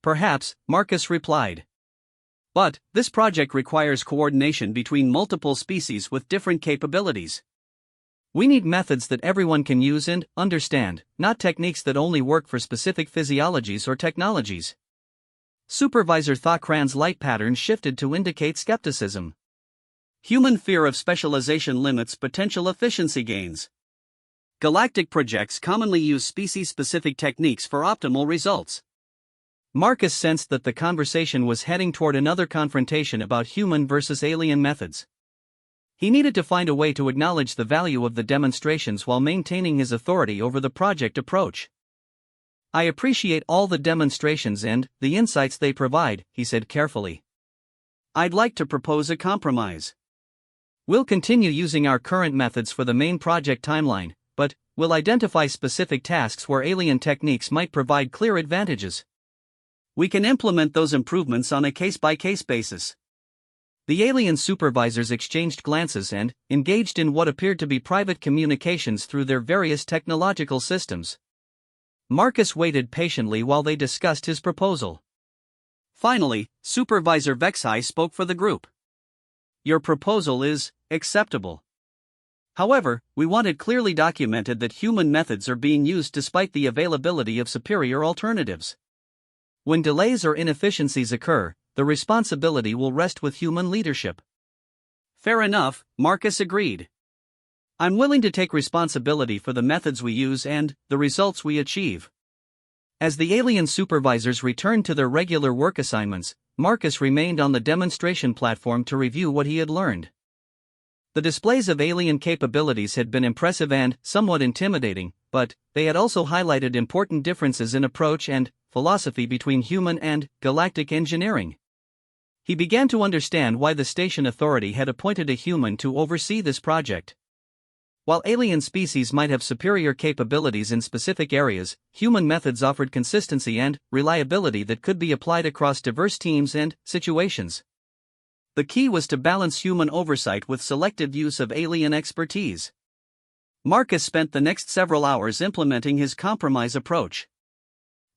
B: Perhaps, Marcus replied. But this project requires coordination between multiple species with different capabilities. We need methods that everyone can use and understand, not techniques that only work for specific physiologies or technologies. Supervisor Thakran's light pattern shifted to indicate skepticism. Human fear of specialization limits potential efficiency gains. Galactic projects commonly use species-specific techniques for optimal results. Marcus sensed that the conversation was heading toward another confrontation about human versus alien methods. He needed to find a way to acknowledge the value of the demonstrations while maintaining his authority over the project approach. I appreciate all the demonstrations and the insights they provide, he said carefully. I'd like to propose a compromise.
A: We'll continue using our current methods for the main project timeline, but we'll identify specific tasks where alien techniques might provide clear advantages.
B: We can implement those improvements on a case-by-case basis.
A: The alien supervisors exchanged glances and engaged in what appeared to be private communications through their various technological systems. Marcus waited patiently while they discussed his proposal.
B: Finally, Supervisor Vexai spoke for the group. Your proposal is acceptable. However, we want it clearly documented that human methods are being used despite the availability of superior alternatives. When delays or inefficiencies occur, the responsibility will rest with human leadership. Fair enough, Marcus agreed. I'm willing to take responsibility for the methods we use and the results we achieve.
A: As the alien supervisors returned to their regular work assignments, Marcus remained on the demonstration platform to review what he had learned. The displays of alien capabilities had been impressive and somewhat intimidating, but they had also highlighted important differences in approach and philosophy between human and galactic engineering. He began to understand why the station authority had appointed a human to oversee this project. While alien species might have superior capabilities in specific areas, human methods offered consistency and reliability that could be applied across diverse teams and situations. The key was to balance human oversight with selective use of alien expertise. Marcus spent the next several hours implementing his compromise approach.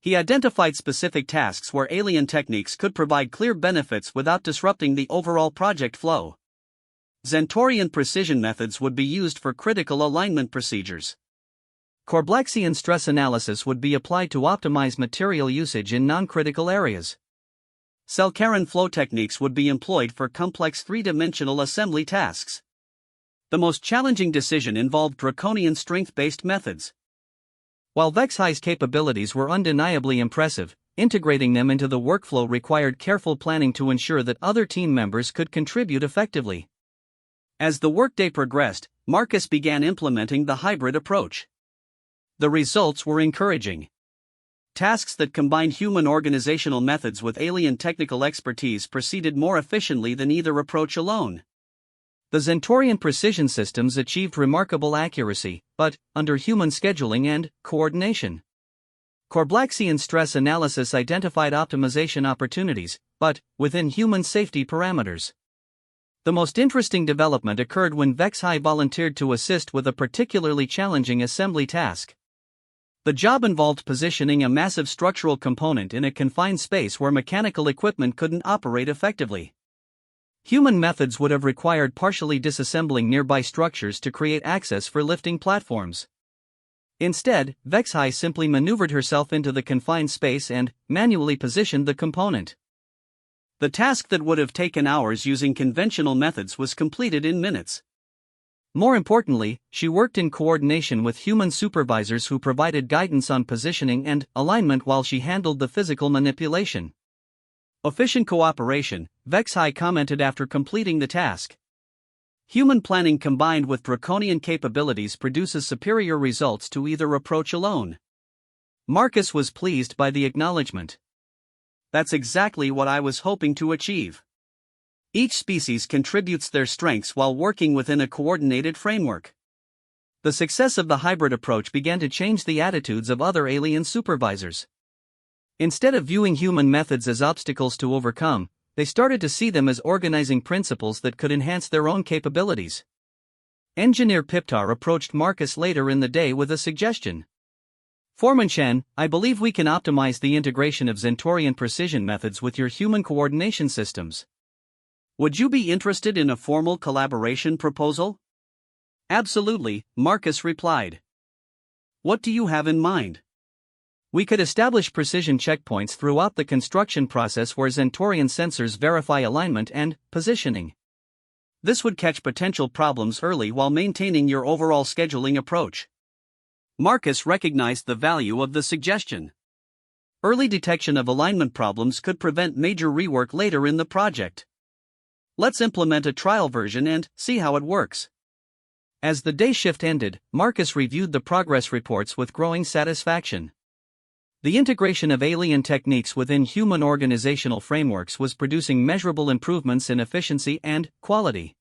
A: He identified specific tasks where alien techniques could provide clear benefits without disrupting the overall project flow. Zentorian precision methods would be used for critical alignment procedures. Corblaxian stress analysis would be applied to optimize material usage in non-critical areas.
B: Selkaran flow techniques would be employed for complex three-dimensional assembly tasks. The most challenging decision involved draconian strength-based methods.
A: While Vexai's capabilities were undeniably impressive, integrating them into the workflow required careful planning to ensure that other team members could contribute effectively.
B: As the workday progressed, Marcus began implementing the hybrid approach. The results were encouraging. Tasks that combined human organizational methods with alien technical expertise proceeded more efficiently than either approach alone.
A: The Zentorian precision systems achieved remarkable accuracy, but under human scheduling and coordination. Corblaxian stress analysis identified optimization opportunities, but within human safety parameters. The most interesting development occurred when Vexai volunteered to assist with a particularly challenging assembly task. The job involved positioning a massive structural component in a confined space where mechanical equipment couldn't operate effectively. Human methods would have required partially disassembling nearby structures to create access for lifting platforms. Instead, Vexai simply maneuvered herself into the confined space and manually positioned the component. The task that would have taken hours using conventional methods was completed in minutes. More importantly, she worked in coordination with human supervisors who provided guidance on positioning and alignment while she handled the physical manipulation. Efficient cooperation, Vexai commented after completing the task. Human planning combined with draconian capabilities produces superior results to either approach alone. Marcus was pleased by the acknowledgement. That's exactly what I was hoping to achieve. Each species contributes their strengths while working within a coordinated framework. The success of the hybrid approach began to change the attitudes of other alien supervisors. Instead of viewing human methods as obstacles to overcome, they started to see them as organizing principles that could enhance their own capabilities. Engineer Piptar approached Marcus later in the day with a suggestion. Foreman Chen, I believe we can optimize the integration of Zentorian precision methods with your human coordination systems. Would you be interested in a formal collaboration proposal? Absolutely, Marcus replied. What do you have in mind? We could establish precision checkpoints throughout the construction process where Zentorian sensors verify alignment and positioning. This would catch potential problems early while maintaining your overall scheduling approach. Marcus recognized the value of the suggestion. Early detection of alignment problems could prevent major rework later in the project. Let's implement a trial version and see how it works. As the day shift ended, Marcus reviewed the progress reports with growing satisfaction. The integration of alien techniques within human organizational frameworks was producing measurable improvements in efficiency and quality.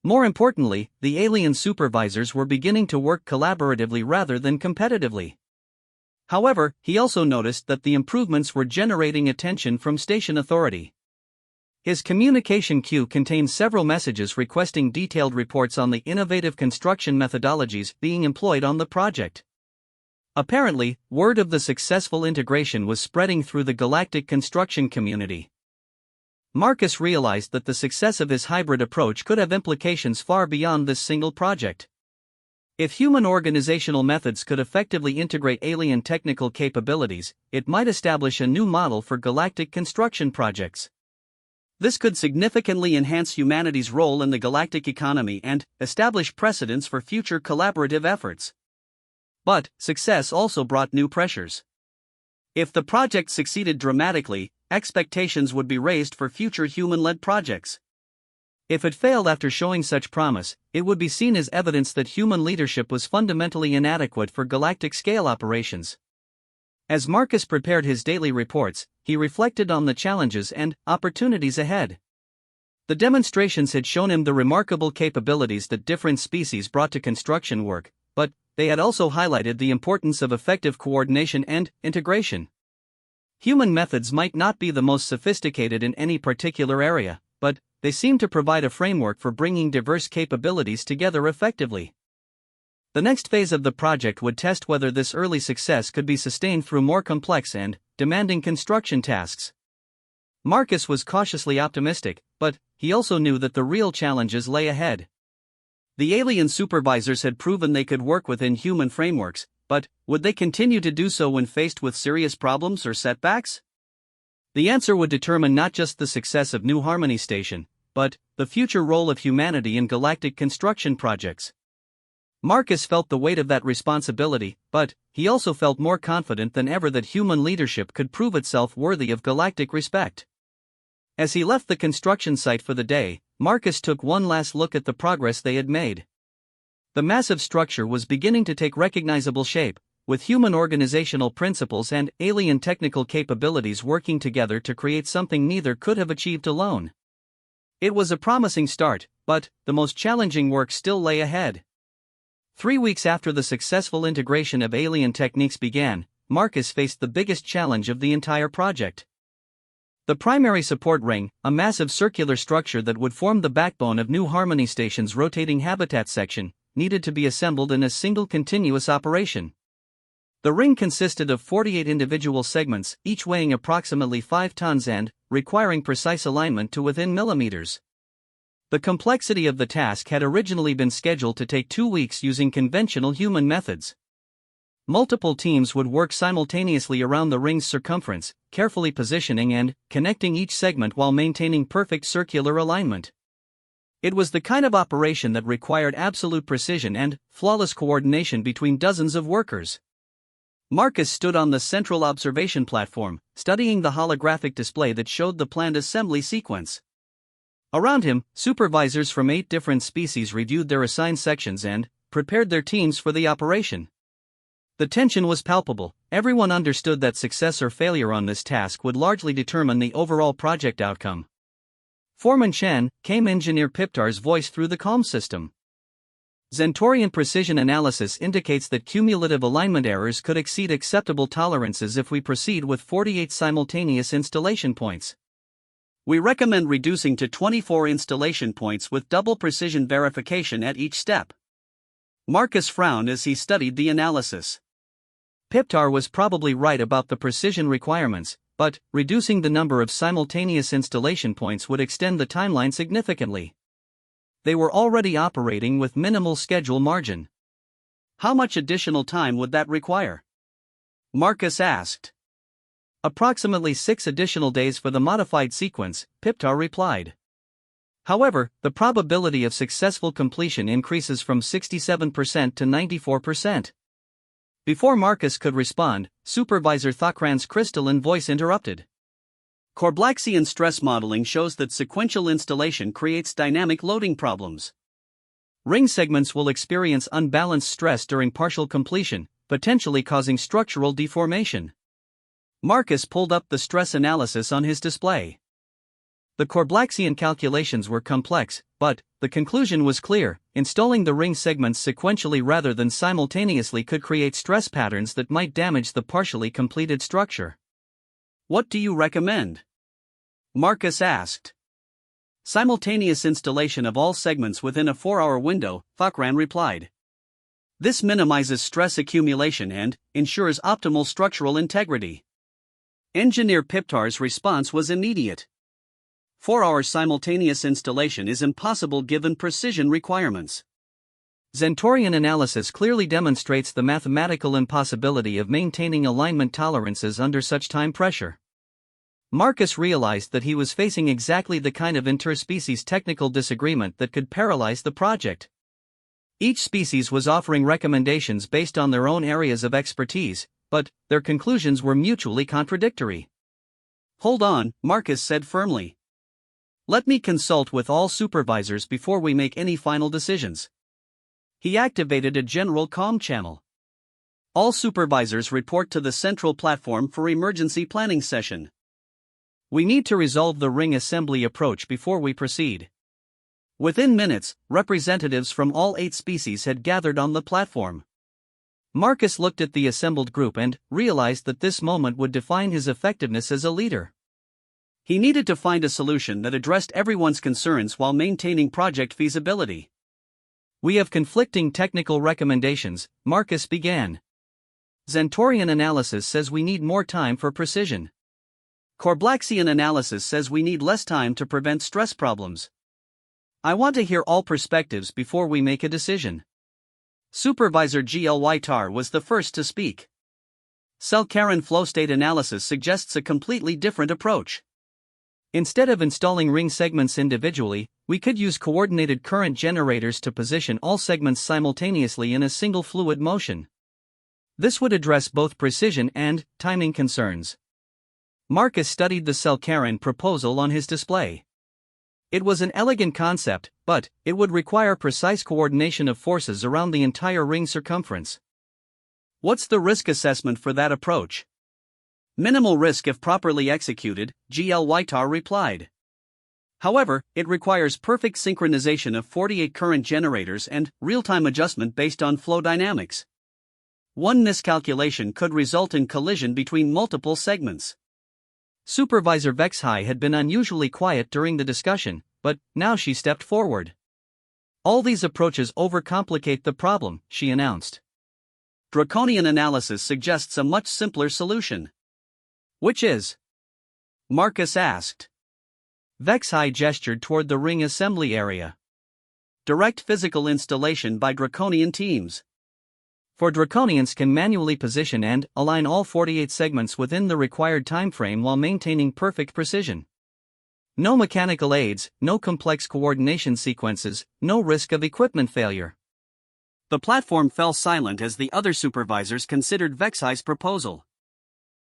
A: More importantly, the alien supervisors were beginning to work collaboratively rather than competitively. However, he also noticed that the improvements were generating attention from station authority. His communication queue contained several messages requesting detailed reports on the innovative construction methodologies being employed on the project. Apparently, word of the successful integration was spreading through the galactic construction community. Marcus realized that the success of his hybrid approach could have implications far beyond this single project. If human organizational methods could effectively integrate alien technical capabilities, it might establish a new model for galactic construction projects. This could significantly enhance humanity's role in the galactic economy and establish precedents for future collaborative efforts. But success also brought new pressures. If the project succeeded dramatically, expectations would be raised for future human-led projects. If it failed after showing such promise, it would be seen as evidence that human leadership was fundamentally inadequate for galactic-scale operations. As Marcus prepared his daily reports, he reflected on the challenges and opportunities ahead. The demonstrations had shown him the remarkable capabilities that different species brought to construction work, but they had also highlighted the importance of effective coordination and integration. Human methods might not be the most sophisticated in any particular area, but they seem to provide a framework for bringing diverse capabilities together effectively. The next phase of the project would test whether this early success could be sustained through more complex and demanding construction tasks. Marcus was cautiously optimistic, but he also knew that the real challenges lay ahead. The alien supervisors had proven they could work within human frameworks, but would they continue to do so when faced with serious problems or setbacks? The answer would determine not just the success of New Harmony Station, but the future role of humanity in galactic construction projects. Marcus felt the weight of that responsibility, but he also felt more confident than ever that human leadership could prove itself worthy of galactic respect. As he left the construction site for the day, Marcus took one last look at the progress they had made. The massive structure was beginning to take recognizable shape, with human organizational principles and alien technical capabilities working together to create something neither could have achieved alone. It was a promising start, but the most challenging work still lay ahead. 3 weeks after the successful integration of alien techniques began, Marcus faced the biggest challenge of the entire project. The primary support ring, a massive circular structure that would form the backbone of New Harmony Station's rotating habitat section, needed to be assembled in a single continuous operation. The ring consisted of 48 individual segments, each weighing approximately 5 tons and requiring precise alignment to within millimeters. The complexity of the task had originally been scheduled to take 2 weeks using conventional human methods. Multiple teams would work simultaneously around the ring's circumference, carefully positioning and connecting each segment while maintaining perfect circular alignment. It was the kind of operation that required absolute precision and flawless coordination between dozens of workers. Marcus stood on the central observation platform, studying the holographic display that showed the planned assembly sequence. Around him, supervisors from 8 different species reviewed their assigned sections and prepared their teams for the operation. The tension was palpable. Everyone understood that success or failure on this task would largely determine the overall project outcome. Foreman came engineer Piptar's voice through the comm system. Zentorian precision analysis indicates that cumulative alignment errors could exceed acceptable tolerances if we proceed with 48 simultaneous installation points. We recommend reducing to 24 installation points with double precision verification at each step. Marcus frowned as he studied the analysis. Piptar was probably right about the precision requirements, but reducing the number of simultaneous installation points would extend the timeline significantly. They were already operating with minimal schedule margin. How much additional time would that require? Marcus asked. Approximately 6 additional days for the modified sequence, Piptar replied. However, the probability of successful completion increases from 67% to 94%. Before Marcus could respond, Supervisor Thokran's crystalline voice interrupted. Korblaxian stress modeling shows that sequential installation creates dynamic loading problems. Ring segments will experience unbalanced stress during partial completion, potentially causing structural deformation.
B: Marcus pulled up the stress analysis on his display. The Korblaxian calculations were complex, but the conclusion was clear: installing the ring segments sequentially rather than simultaneously could create stress patterns that might damage the partially completed structure. "What do you recommend?" Marcus asked. "Simultaneous installation of all segments within a 4-hour window," Foreman replied. "This minimizes stress accumulation and ensures optimal structural integrity." Engineer Piptar's response was immediate. 4-hour simultaneous installation is impossible given precision requirements.
A: Zentorian analysis clearly demonstrates the mathematical impossibility of maintaining alignment tolerances under such time pressure. Marcus realized that he was facing exactly the kind of interspecies technical disagreement that could paralyze the project. Each species was offering recommendations based on their own areas of expertise, but their conclusions were mutually contradictory.
B: "Hold on," Marcus said firmly. "Let me consult with all supervisors before we make any final decisions." He activated a general comm channel. "All supervisors report to the central platform for emergency planning session. We need to resolve the ring assembly approach before we proceed." Within minutes, representatives from all 8 species had gathered on the platform. Marcus looked at the assembled group and realized that this moment would define his effectiveness as a leader. He needed to find a solution that addressed everyone's concerns while maintaining project feasibility. "We have conflicting technical recommendations," Marcus began. "Zentorian analysis says we need more time for precision. Korblaxian analysis says we need less time to prevent stress problems. I want to hear all perspectives before we make a decision." Supervisor GLY Tar was the first to speak. "Cell-Karen flow state analysis suggests a completely different approach. Instead of installing ring segments individually, we could use coordinated current generators to position all segments simultaneously in a single fluid motion. This would address both precision and timing concerns." Marcus studied the Cell-Karen proposal on his display. It was an elegant concept, but it would require precise coordination of forces around the entire ring circumference. "What's the risk assessment for that approach?" "Minimal risk if properly executed," GLY Tar replied. "However, it requires perfect synchronization of 48 current generators and real-time adjustment based on flow dynamics. One miscalculation could result in collision between multiple segments." Supervisor Vexhai had been unusually quiet during the discussion, but now she stepped forward. "All these approaches overcomplicate the problem," she announced. "Draconian analysis suggests a much simpler solution." "Which is?" Marcus asked. Vexhai gestured toward the ring assembly area. "Direct physical installation by Draconian teams. For Draconians can manually position and align all 48 segments within the required timeframe while maintaining perfect precision. No mechanical aids, no complex coordination sequences, no risk of equipment failure." The platform fell silent as the other supervisors considered Vexhai's proposal.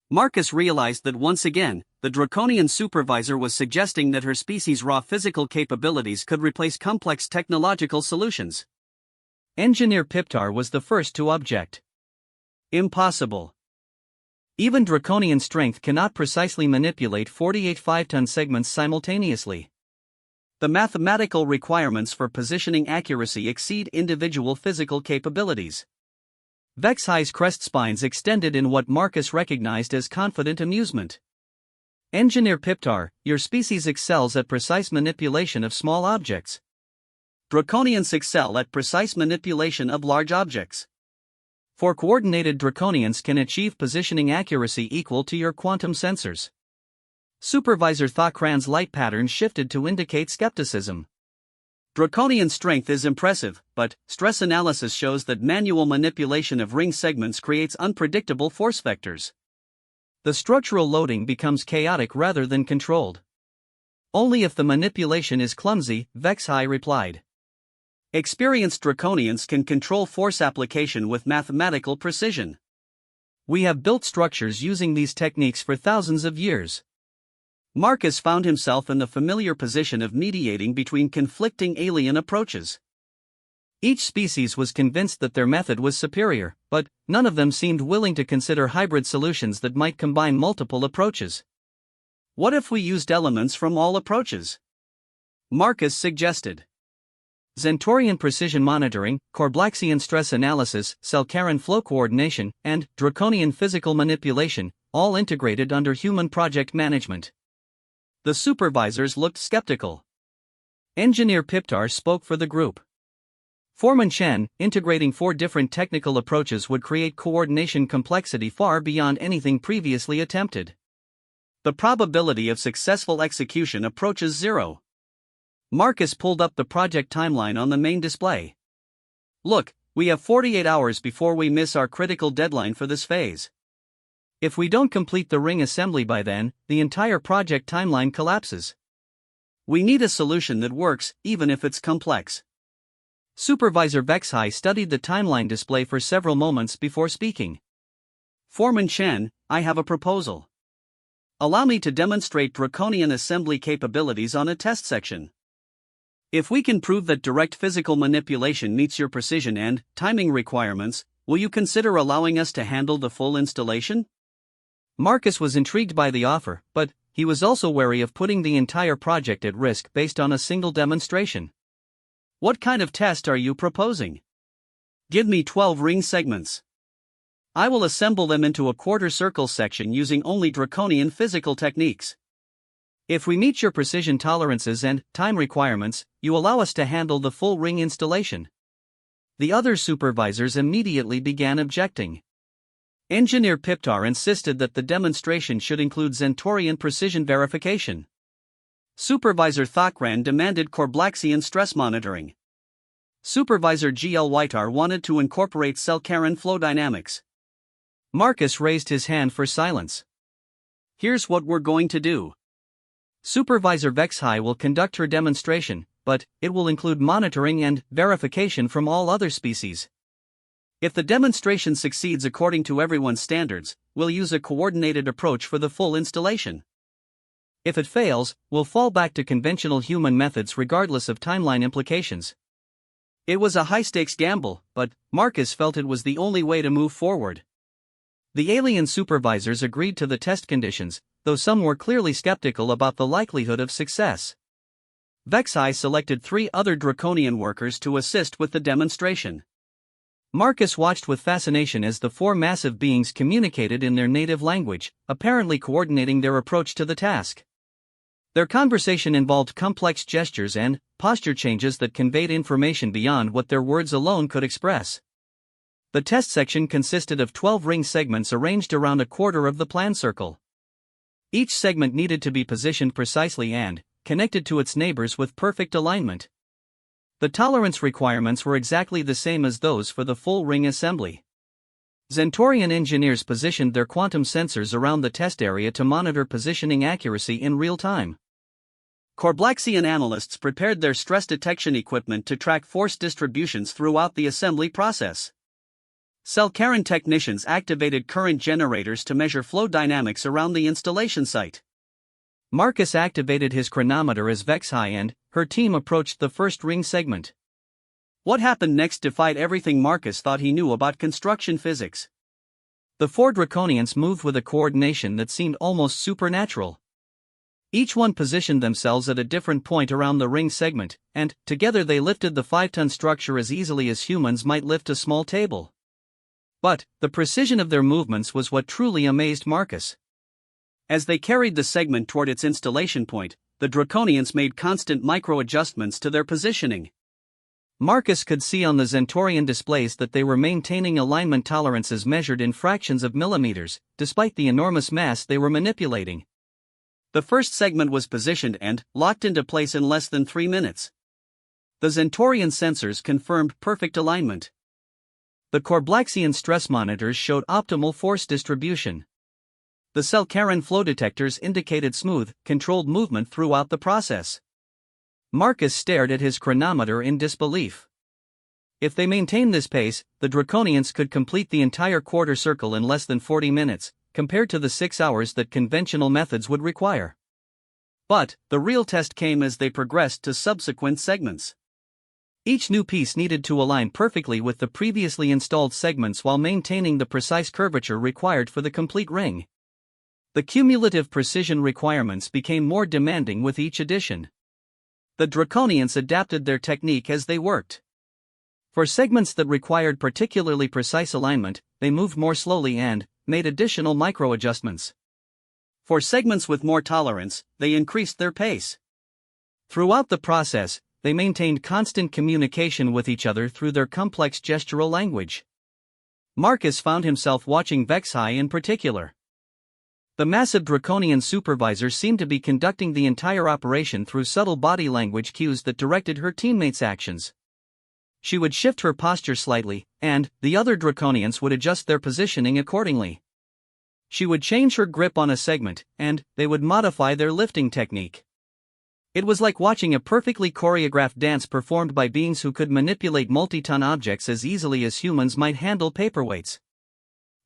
B: Marcus realized that once again, the Draconian supervisor was suggesting that her species' raw physical capabilities could replace complex technological solutions. Engineer Piptar was the first to object. "Impossible. Even Draconian strength cannot precisely manipulate 48 5-ton segments simultaneously. The mathematical requirements for positioning accuracy exceed individual physical capabilities." Vexhai's crest spines extended in what Marcus recognized as confident amusement. "Engineer Piptar, your species excels at precise manipulation of small objects. Draconians excel at precise manipulation of large objects. For coordinated Draconians can achieve positioning accuracy equal to your quantum sensors." Supervisor Thakran's light pattern shifted to indicate skepticism. "Draconian strength is impressive, but stress analysis shows that manual manipulation of ring segments creates unpredictable force vectors. The structural loading becomes chaotic rather than controlled." "Only if the manipulation is clumsy," Vexhai replied. "Experienced Draconians can control force application with mathematical precision. We have built structures using these techniques for thousands of years." Marcus found himself in the familiar position of mediating between conflicting alien approaches.
A: Each species was convinced that their method was superior, but none of them seemed willing to consider hybrid solutions that might combine multiple approaches.
B: What if we used elements from all approaches? Marcus suggested.
A: Zentorian precision monitoring, Korblaxian stress analysis, Selkaran flow coordination, and draconian physical manipulation, all integrated under human project management.
B: The supervisors looked skeptical.
A: Engineer Piptar spoke for the group. Foreman Chen, integrating 4 different technical approaches would create coordination complexity far beyond anything previously attempted.
B: The probability of successful execution approaches 0. Marcus pulled up the project timeline on the main display. Look, we have 48 hours before we miss our critical deadline for this phase.
A: If we don't complete the ring assembly by then, the entire project timeline collapses.
B: We need a solution that works, even if it's complex.
A: Supervisor Vexhai studied the timeline display for several moments before speaking.
B: Foreman Chen, I have a proposal. Allow me to demonstrate draconian assembly capabilities on a test section. If we can prove that direct physical manipulation meets your precision and timing requirements, will you consider allowing us to handle the full installation?
A: Marcus was intrigued by the offer, but he was also wary of putting the entire project at risk based on a single demonstration.
B: What kind of test are you proposing? Give me 12 ring segments. I will assemble them into a quarter circle section using only draconian physical techniques.
A: If we meet your precision tolerances and time requirements, you allow us to handle the full ring installation. The other supervisors immediately began objecting. Engineer Piptar insisted that the demonstration should include Zentorian precision verification.
B: Supervisor Thakran demanded Korblaxian stress monitoring. Supervisor GL wanted to incorporate Selkaran flow dynamics.
A: Marcus raised his hand for silence.
B: Here's what we're going to do.
A: Supervisor Vexhai will conduct her demonstration, but it will include monitoring and verification from all other species.
B: If the demonstration succeeds according to everyone's standards, we'll use a coordinated approach for the full installation.
A: If it fails, we'll fall back to conventional human methods regardless of timeline implications.
B: It was a high-stakes gamble, but Marcus felt it was the only way to move forward.
A: The alien supervisors agreed to the test conditions, though some were clearly skeptical about the likelihood of success.
B: Vexhai selected 3 other draconian workers to assist with the demonstration.
A: Marcus watched with fascination as the 4 massive beings communicated in their native language, apparently coordinating their approach to the task. Their conversation involved complex gestures and posture changes that conveyed information beyond what their words alone could express. The test section consisted of 12 ring segments arranged around a quarter of the plan circle. Each segment needed to be positioned precisely and connected to its neighbors with perfect alignment. The tolerance requirements were exactly the same as those for the full ring assembly. Zentorian engineers positioned their quantum sensors around the test area to monitor positioning accuracy in real time.
B: Korblaxian analysts prepared their stress detection equipment to track force distributions throughout the assembly process. Selkaran technicians activated current generators to measure flow dynamics around the installation site.
A: Marcus activated his chronometer as Vexhai and her team approached the first ring segment.
B: What happened next defied everything Marcus thought he knew about construction physics.
A: The 4 draconians moved with a coordination that seemed almost supernatural. Each one positioned themselves at a different point around the ring segment, and together they lifted the 5-ton structure as easily as humans might lift a small table. But the precision of their movements was what truly amazed Marcus.
B: As they carried the segment toward its installation point, the draconians made constant micro-adjustments to their positioning.
A: Marcus could see on the Zentorian displays that they were maintaining alignment tolerances measured in fractions of millimeters, despite the enormous mass they were manipulating.
B: The first segment was positioned and locked into place in less than 3 minutes. The Zentorian sensors confirmed perfect alignment.
A: The Korblaxian stress monitors showed optimal force distribution. The Selkaran flow detectors indicated smooth, controlled movement throughout the process. Marcus stared at his chronometer in disbelief. If they maintained this pace, the Draconians could complete the entire quarter circle in less than 40 minutes, compared to the 6 hours that conventional methods would require.
B: But the real test came as they progressed to subsequent segments.
A: Each new piece needed to align perfectly with the previously installed segments while maintaining the precise curvature required for the complete ring. The cumulative precision requirements became more demanding with each addition. The Draconians adapted their technique as they worked. For segments that required particularly precise alignment, they moved more slowly and made additional micro-adjustments. For segments with more tolerance, they increased their pace. Throughout the process, they maintained constant communication with each other through their complex gestural language. Marcus found himself watching Vexhai in particular. The massive Draconian supervisor seemed to be conducting the entire operation through subtle body language cues that directed her teammates' actions. She would shift her posture slightly, and the other Draconians would adjust their positioning accordingly. She would change her grip on a segment, and they would modify their lifting technique. It was like watching a perfectly choreographed dance performed by beings who could manipulate multi-ton objects as easily as humans might handle paperweights.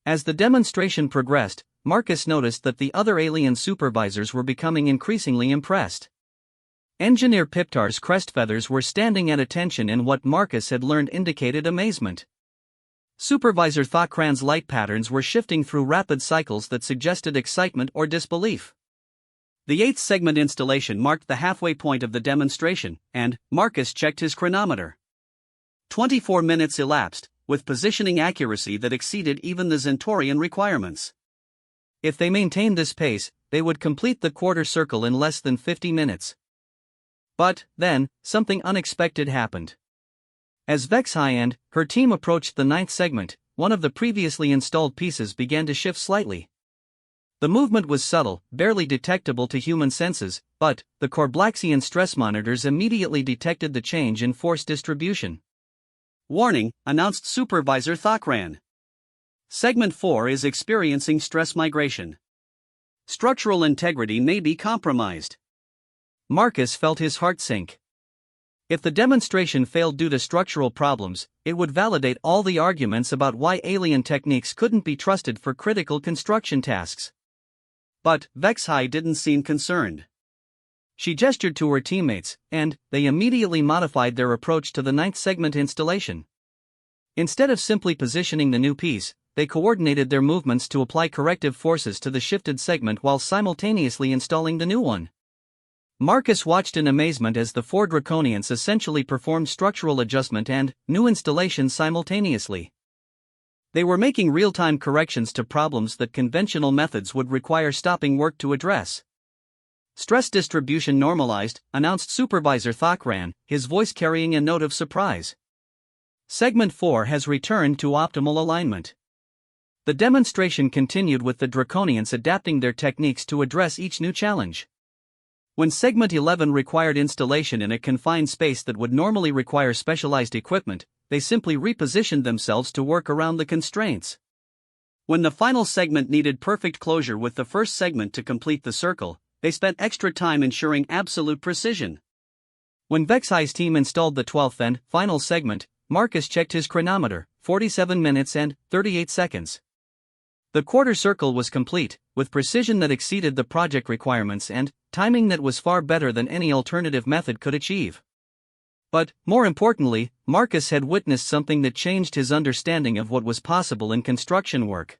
A: As the demonstration progressed, Marcus noticed that the other alien supervisors were becoming increasingly impressed. Engineer Piptar's crest feathers were standing at attention, and what Marcus had learned indicated amazement. Supervisor Thokran's light patterns were shifting through rapid cycles that suggested excitement or disbelief. The 8th segment installation marked the halfway point of the demonstration, and Marcus checked his chronometer. 24 minutes elapsed, with positioning accuracy that exceeded even the Zentorian requirements. If they maintained this pace, they would complete the quarter circle in less than 50 minutes. But, then, something unexpected happened. As Vexhai and her team approached the 9th segment, one of the previously installed pieces began to shift slightly. The movement was subtle, barely detectable to human senses, but the Corblaxian stress monitors immediately detected the change in force distribution. "Warning," announced Supervisor Thokran. "Segment 4 is experiencing stress migration. Structural integrity may be compromised." Marcus felt his heart sink. If the demonstration failed due to structural problems, it would validate all the arguments about why alien techniques couldn't be trusted for critical construction tasks. But Vexhai didn't seem concerned. She gestured to her teammates, and they immediately modified their approach to the 9th segment installation. Instead of simply positioning the new piece, they coordinated their movements to apply corrective forces to the shifted segment while simultaneously installing the new one. Marcus watched in amazement as the 4 Draconians essentially performed structural adjustment and new installation simultaneously. They were making real-time corrections to problems that conventional methods would require stopping work to address. "Stress distribution normalized," announced Supervisor Thokran, his voice carrying a note of surprise. "Segment 4 has returned to optimal alignment." The demonstration continued with the Draconians adapting their techniques to address each new challenge. When Segment 11 required installation in a confined space that would normally require specialized equipment, they simply repositioned themselves to work around the constraints. When the final segment needed perfect closure with the first segment to complete the circle, they spent extra time ensuring absolute precision. When Vexhai's team installed the 12th and final segment, Marcus checked his chronometer, 47 minutes and 38 seconds. The quarter circle was complete, with precision that exceeded the project requirements and timing that was far better than any alternative method could achieve. But, more importantly, Marcus had witnessed something that changed his understanding of what was possible in construction work.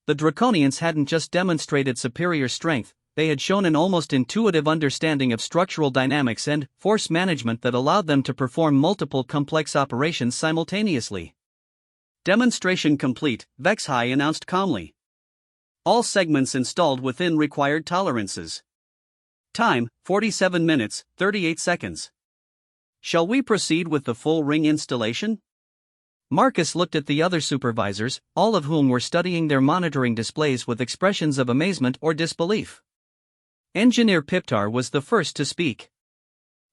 A: The Draconians hadn't just demonstrated superior strength, they had shown an almost intuitive understanding of structural dynamics and force management that allowed them to perform multiple complex operations simultaneously. "Demonstration complete," Vexhai announced calmly. "All segments installed within required tolerances. Time, 47 minutes, 38 seconds. Shall we proceed with the full ring installation?" Marcus looked at the other supervisors, all of whom were studying their monitoring displays with expressions of amazement or disbelief. Engineer Piptar was the first to speak.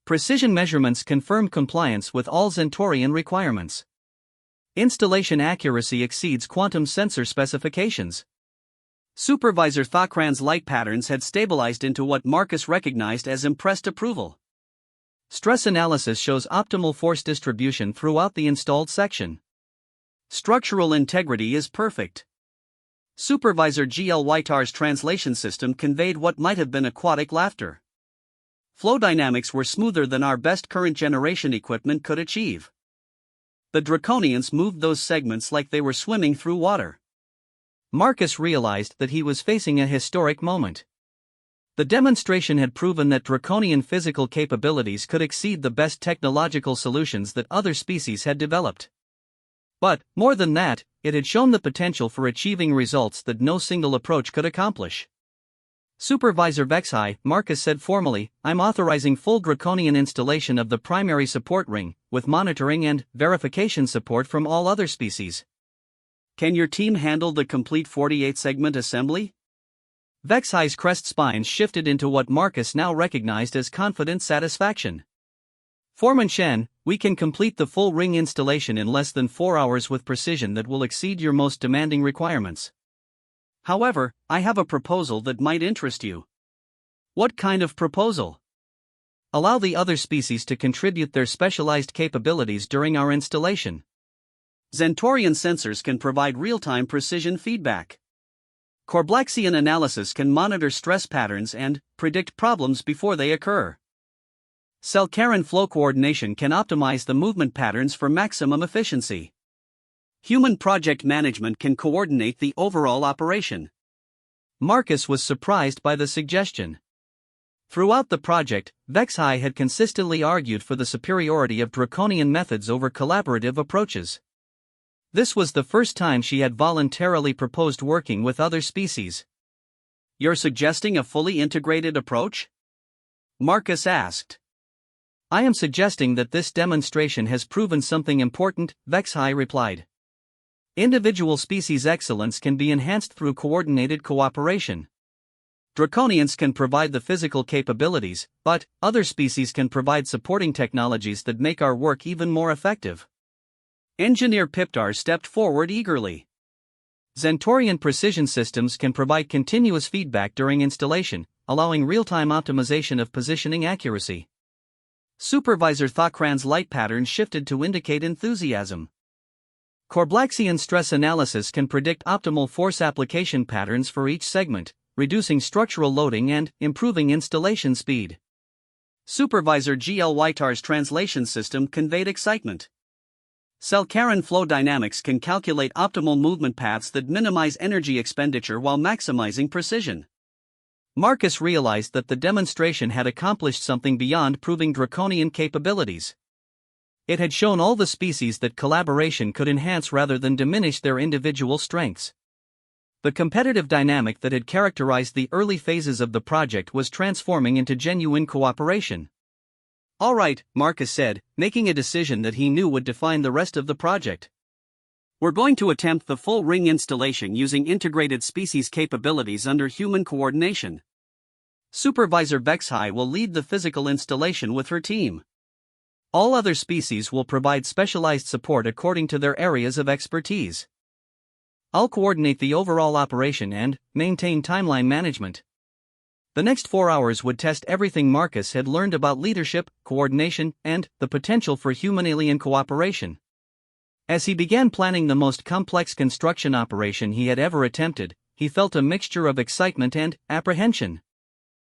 A: Precision measurements confirmed compliance with all Zentorian requirements. Installation accuracy exceeds quantum sensor specifications. Supervisor Thokran's light patterns had stabilized into what Marcus recognized as impressed approval. Stress analysis shows optimal force distribution throughout the installed section. Structural integrity is perfect. Supervisor GL Whitar's translation system conveyed what might have been aquatic laughter.
B: Flow dynamics were smoother than our best current generation equipment could achieve. The Draconians moved those segments like they were swimming through water.
A: Marcus realized that he was facing a historic moment. The demonstration had proven that draconian physical capabilities could exceed the best technological solutions that other species had developed. But, more than that, it had shown the potential for achieving results that no single approach could accomplish. Supervisor Vexhai, Marcus said formally, I'm authorizing full draconian installation of the primary support ring, with monitoring and verification support from all other species.
B: Can your team handle the complete 48-segment assembly?
A: Vexhai's crest spines shifted into what Marcus now recognized as confident satisfaction. Foreman Shen, we can complete the full ring installation in less than 4 hours with precision that will exceed your most demanding requirements.
B: However, I have a proposal that might interest you.
A: What kind of proposal? Allow the other species to contribute their specialized capabilities during our installation.
B: Zentorian sensors can provide real-time precision feedback. Corblaxian analysis can monitor stress patterns and predict problems before they occur. Selkaran flow coordination can optimize the movement patterns for maximum efficiency. Human project management can coordinate the overall operation.
A: Marcus was surprised by the suggestion. Throughout the project, Vexhai had consistently argued for the superiority of draconian methods over collaborative approaches. This was the first time she had voluntarily proposed working with other species.
B: You're suggesting a fully integrated approach? Marcus asked.
A: I am suggesting that this demonstration has proven something important, Vexhai replied. Individual species excellence can be enhanced through coordinated cooperation. Draconians can provide the physical capabilities, but other species can provide supporting technologies that make our work even more effective.
B: Engineer Piptar stepped forward eagerly.
A: Zentorian precision systems can provide continuous feedback during installation, allowing real-time optimization of positioning accuracy.
B: Supervisor Thakran's light pattern shifted to indicate enthusiasm.
A: Corblaxian stress analysis can predict optimal force application patterns for each segment, reducing structural loading and improving installation speed.
B: Supervisor GLYTAR's translation system conveyed excitement. Selkaran flow dynamics can calculate optimal movement paths that minimize energy expenditure while maximizing precision.
A: Marcus realized that the demonstration had accomplished something beyond proving draconian capabilities. It had shown all the species that collaboration could enhance rather than diminish their individual strengths. The competitive dynamic that had characterized the early phases of the project was transforming into genuine cooperation.
B: All right, Marcus said, making a decision that he knew would define the rest of the project. We're going to attempt the full ring installation using integrated species capabilities under human coordination. Supervisor Vexhai will lead the physical installation with her team.
A: All other species will provide specialized support according to their areas of expertise. I'll coordinate the overall operation and maintain timeline management. The next 4 hours would test everything Marcus had learned about leadership, coordination, and the potential for human-alien cooperation. As he began planning the most complex construction operation he had ever attempted, he felt a mixture of excitement and apprehension.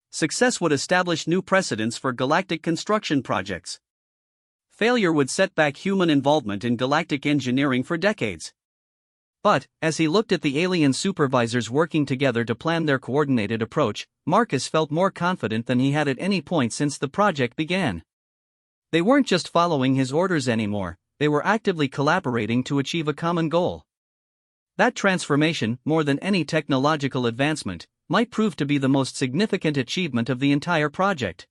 B: Success would establish new precedents for galactic construction projects. Failure would set back human involvement in galactic engineering for decades.
A: But, as he looked at the alien supervisors working together to plan their coordinated approach, Marcus felt more confident than he had at any point since the project began. They weren't just following his orders anymore, they were actively collaborating to achieve a common goal. That transformation, more than any technological advancement, might prove to be the most significant achievement of the entire project.